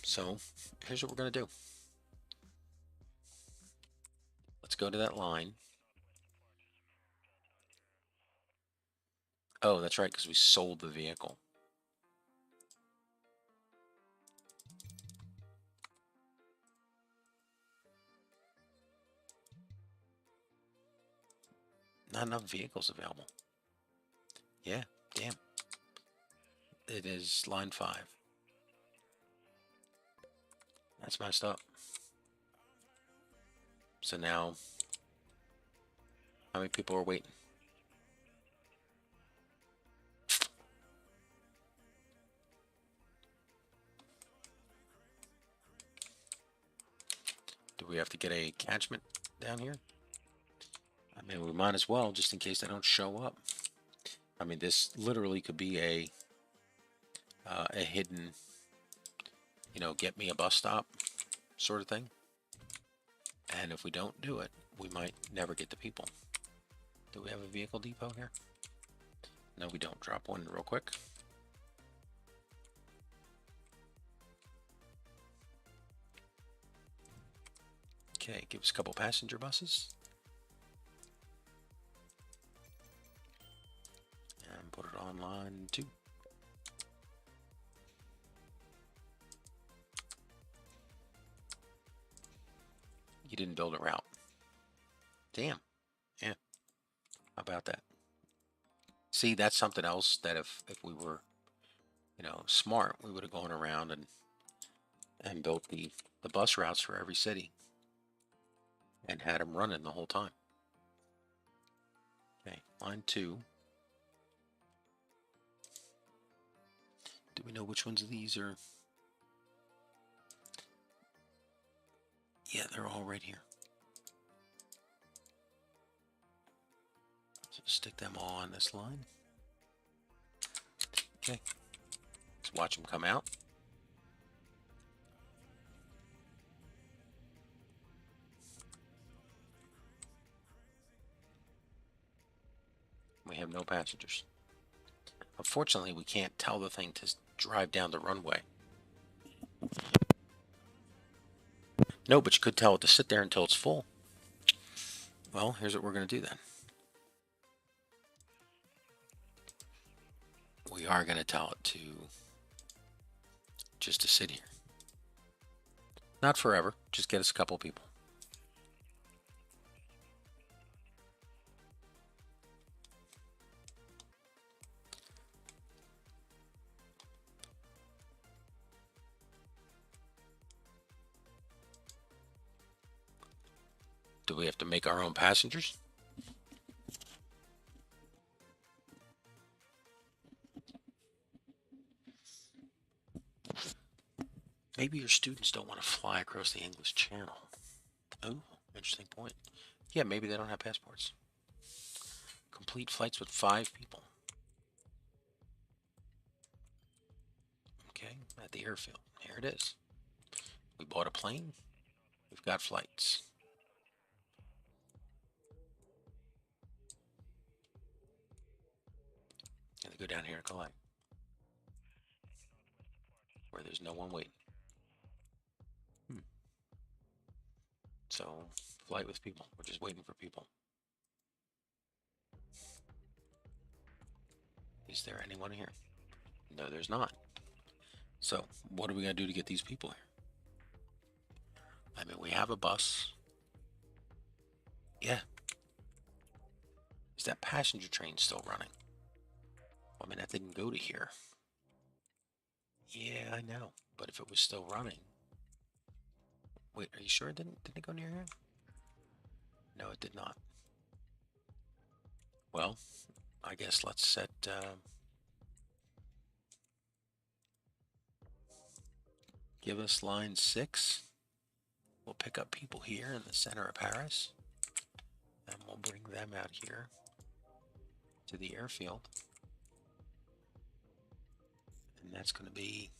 So here's what we're going to do. Let's go to that line. Oh, that's right, because we sold the vehicle. Not enough vehicles available. Yeah, damn. It is line 5. That's messed up. So now, how many people are waiting? Do we have to get a catchment down here? I mean, we might as well, just in case they don't show up. I mean, this literally could be a hidden, get me a bus stop sort of thing. And if we don't do it, we might never get the people. Do we have a vehicle depot here? No, we don't. Drop one real quick. Okay, give us a couple passenger buses. And put it on line 2. You didn't build a route. Damn. Yeah. How about that? See, that's something else that if we were, smart, we would have gone around and built the bus routes for every city and had them running the whole time. Okay, line 2. Do we know which ones of these are? Yeah, they're all right here. So stick them all on this line. Okay. Let's watch them come out. We have no passengers. Unfortunately, we can't tell the thing to drive down the runway. No, but you could tell it to sit there until it's full. Well, here's what we're going to do then. We are going to tell it to just to sit here. Not forever, just get us a couple people. Do we have to make our own passengers? Maybe your students don't want to fly across the English Channel. Oh, interesting point. Yeah, maybe they don't have passports. Complete flights with 5 people. Okay, at the airfield. Here it is. We bought a plane. We've got flights. And they go down here and collect, where there's no one waiting. So, flight with people. We're just waiting for people. Is there anyone here? No, there's not. So, what are we going to do to get these people here? I mean, we have a bus. Yeah. Is that passenger train still running? Well, I mean, that didn't go to here. Yeah, I know. But if it was still running. Wait, are you sure it didn't it go near here? No, it did not. Well, I guess let's set give us line 6. We'll pick up people here in the center of Paris, and we'll bring them out here to the airfield. And that's going to be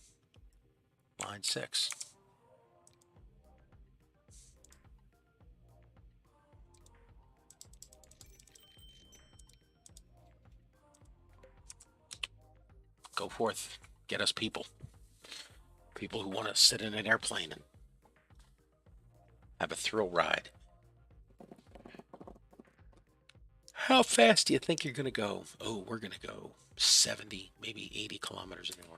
line 6. Go forth. Get us people. People who want to sit in an airplane and have a thrill ride. How fast do you think you're going to go? Oh, we're going to go 70, maybe 80 kilometers an hour.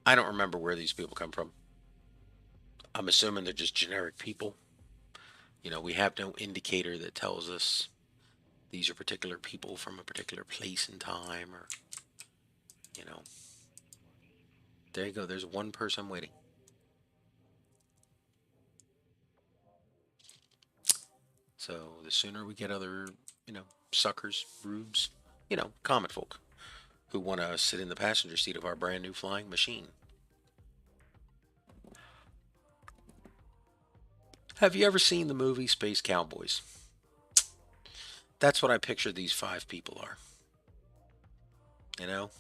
I don't remember where these people come from. I'm assuming they're just generic people. You know, we have no indicator that tells us these are particular people from a particular place and time, or, you know. There you go. There's one person waiting. So the sooner we get other, suckers, rubes, common folk who want to sit in the passenger seat of our brand new flying machine. Have you ever seen the movie Space Cowboys? That's what I picture these 5 people are. You know?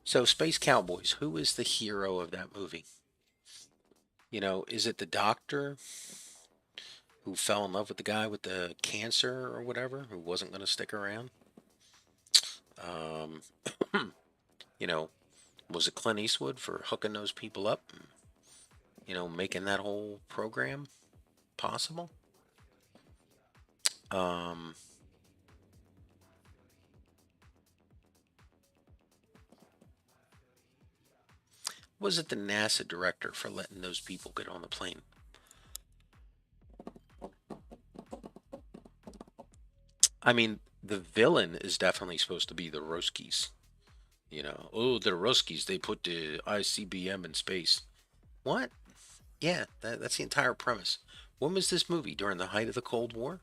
So, Space Cowboys, who is the hero of that movie? Is it the doctor who fell in love with the guy with the cancer or whatever, who wasn't going to stick around? Um, you know, was it Clint Eastwood for hooking those people up? Making that whole program possible? Um, was it the NASA director for letting those people get on the plane? I mean, the villain is definitely supposed to be the Ruskies. Oh, the Ruskies, they put the ICBM in space. What? Yeah, that's the entire premise. When was this movie? During the height of the Cold War?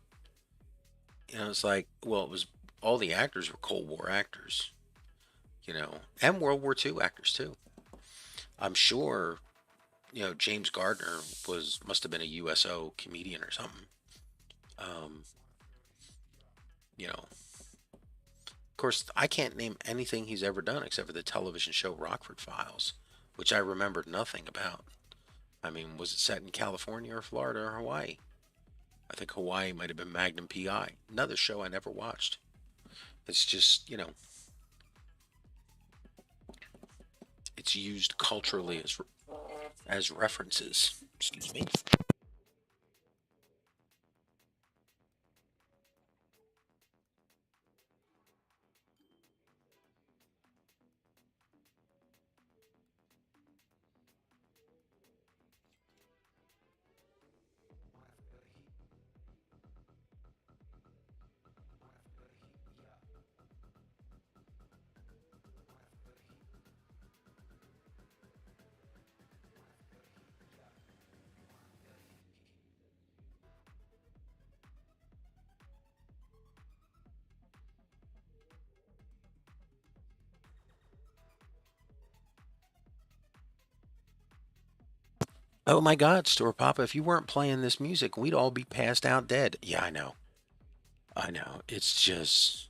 It's like, well, it was all the actors were Cold War actors, and World War II actors too. I'm sure, James Gardner must have been a USO comedian or something. Um, of course, I can't name anything he's ever done except for the television show Rockford Files, which I remembered nothing about. I mean, was it set in California or Florida or Hawaii? I think Hawaii might have been Magnum PI. Another show I never watched. It's just, it's used culturally as references. Excuse me. Oh my God, Store Papa, if you weren't playing this music, we'd all be passed out dead. Yeah, I know. I know. It's just,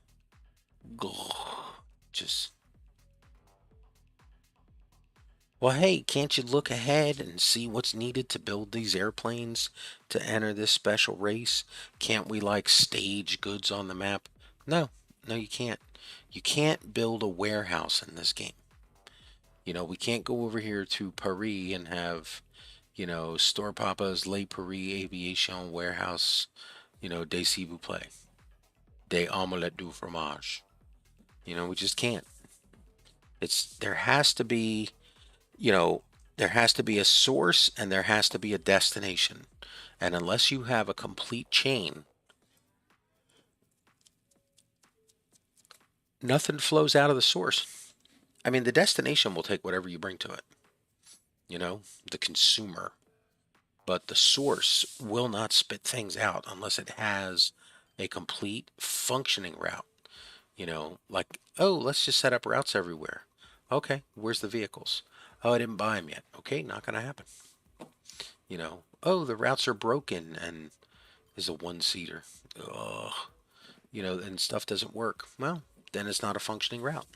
well, hey, can't you look ahead and see what's needed to build these airplanes to enter this special race? Can't we like stage goods on the map? No, no, you can't. You can't build a warehouse in this game. We can't go over here to Paris and have, Store Papa's Le Paris Aviation Warehouse, de s'il vous plaît, de omelette du fromage. We just can't. There has to be, you know, there has to be a source and there has to be a destination. And unless you have a complete chain, nothing flows out of the source. I mean, the destination will take whatever you bring to it, the consumer. But the source will not spit things out unless it has a complete functioning route. Like, oh, let's just set up routes everywhere. Okay, where's the vehicles? Oh, I didn't buy them yet. Okay, not going to happen. Oh, the routes are broken and is a one seater. Ugh. And stuff doesn't work. Well, then it's not a functioning route.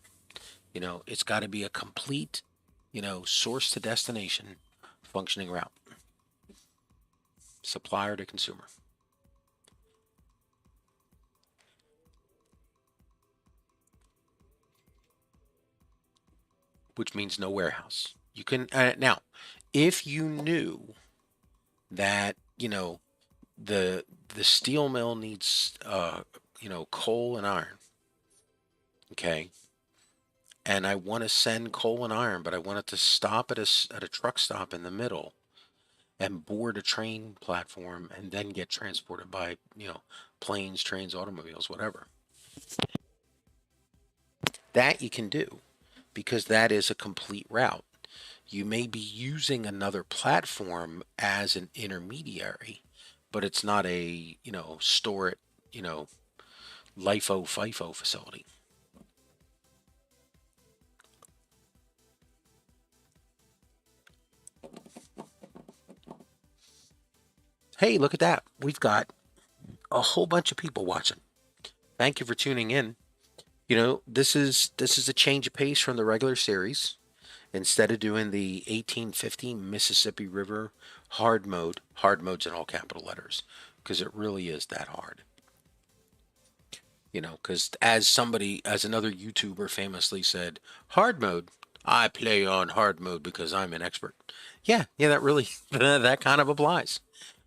It's got to be a complete, source to destination functioning route, supplier to consumer, which means no warehouse. You can, now, if you knew that, the steel mill needs, coal and iron, okay, and I want to send coal and iron, but I want it to stop at a truck stop in the middle and board a train platform and then get transported by, planes, trains, automobiles, whatever. That you can do because that is a complete route. You may be using another platform as an intermediary, but it's not a, store it, you know, LIFO FIFO facility. Hey, look at that. We've got a whole bunch of people watching. Thank you for tuning in. This is a change of pace from the regular series. Instead of doing the 1850 Mississippi River hard mode's in all capital letters because it really is that hard. Because as another YouTuber famously said, hard mode, I play on hard mode because I'm an expert. Yeah, yeah, that really, that kind of applies,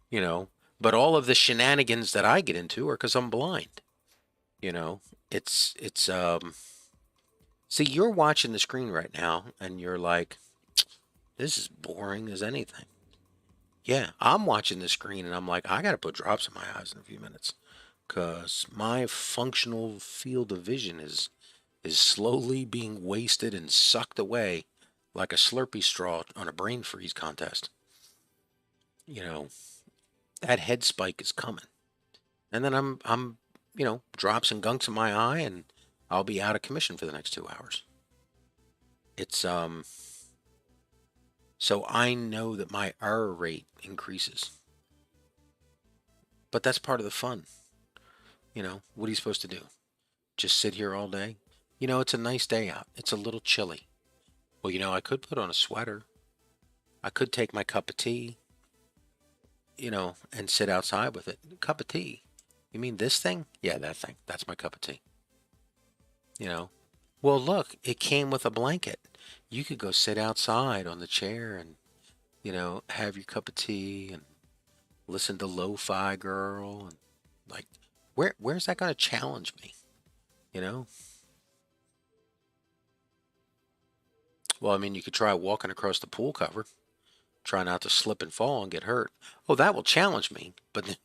you know. But all of the shenanigans that I get into are because I'm blind, you know. See, you're watching the screen right now and you're like, this is boring as anything. Yeah, I'm watching the screen and I'm like, I got to put drops in my eyes in a few minutes because my functional field of vision is slowly being wasted and sucked away like a Slurpee straw on a brain freeze contest. You know, that head spike is coming. And then I'm drops and gunks in my eye and I'll be out of commission for the next 2 hours. It's so I know that my error rate increases. But that's part of the fun. What are you supposed to do? Just sit here all day? It's a nice day out. It's a little chilly. Well, I could put on a sweater. I could take my cup of tea, and sit outside with it. Cup of tea. You mean this thing? Yeah, that thing. That's my cup of tea. You know. Well, look, it came with a blanket. You could go sit outside on the chair and, have your cup of tea and listen to Lo-Fi Girl and like where's that going to challenge me? You know? Well, I mean, you could try walking across the pool cover. Try not to slip and fall and get hurt. Oh, that will challenge me, but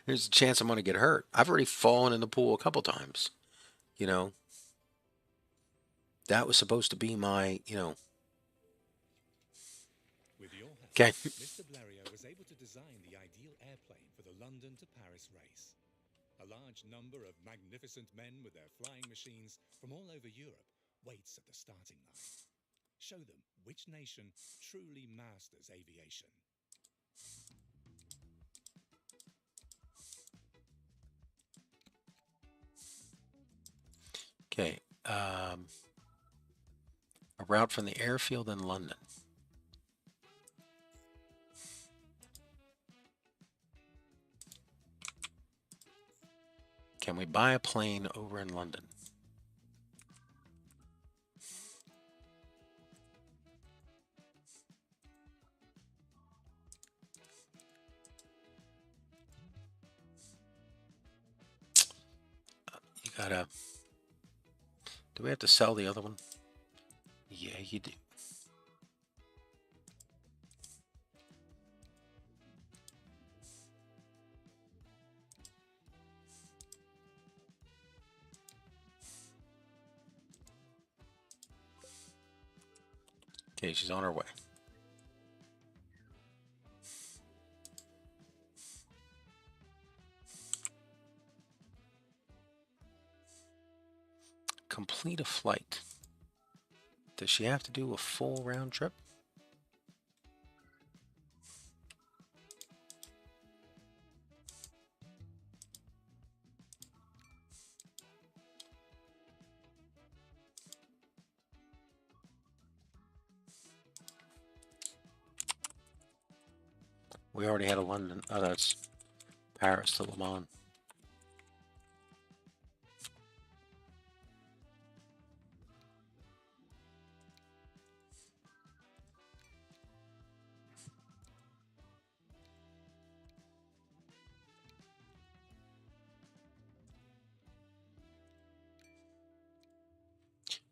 there's a chance I'm going to get hurt. I've already fallen in the pool a couple times. You know, that was supposed to be my, With your help, okay. Mr. Blériot was able to design the ideal airplane for the London to Paris race. A large number of magnificent men with their flying machines from all over Europe waits at the starting line. Show them which nation truly masters aviation. Okay. A route from the airfield in London. Can we buy a plane over in London? You gotta. Do we have to sell the other one? Yeah, you do. Okay, she's on her way. Complete a flight. Does she have to do a full round trip? We already had a London. Oh, that's Paris to Le Mans.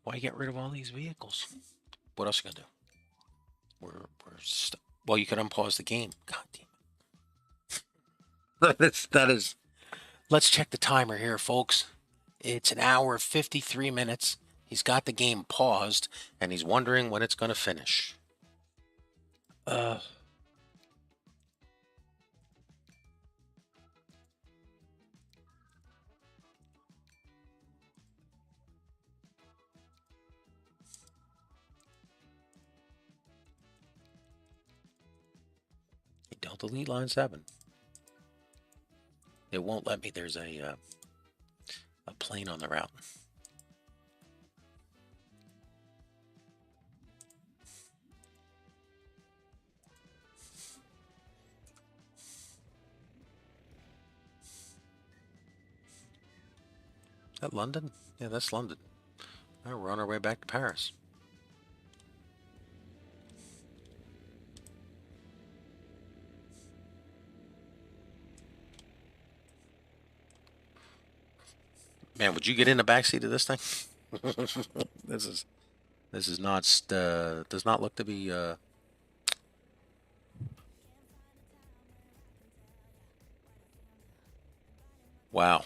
Why get rid of all these vehicles? What else are you gonna do? We're well, you could unpause the game. God damn it. That is. Let's check the timer here, folks. It's an hour 53 minutes. He's got the game paused, and he's wondering when it's gonna finish. Uh. Don't delete line 7. It won't let me. There's a plane on the route. Is that London? Yeah, that's London. All right, we're on our way back to Paris. Man, would you get in the backseat of this thing? This is not does not look to be wow.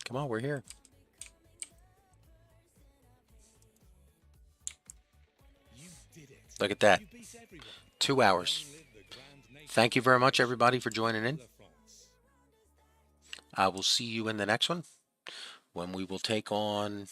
Come on, we're here. Look at that. 2 hours. Thank you very much, everybody, for joining in. I will see you in the next one when we will take on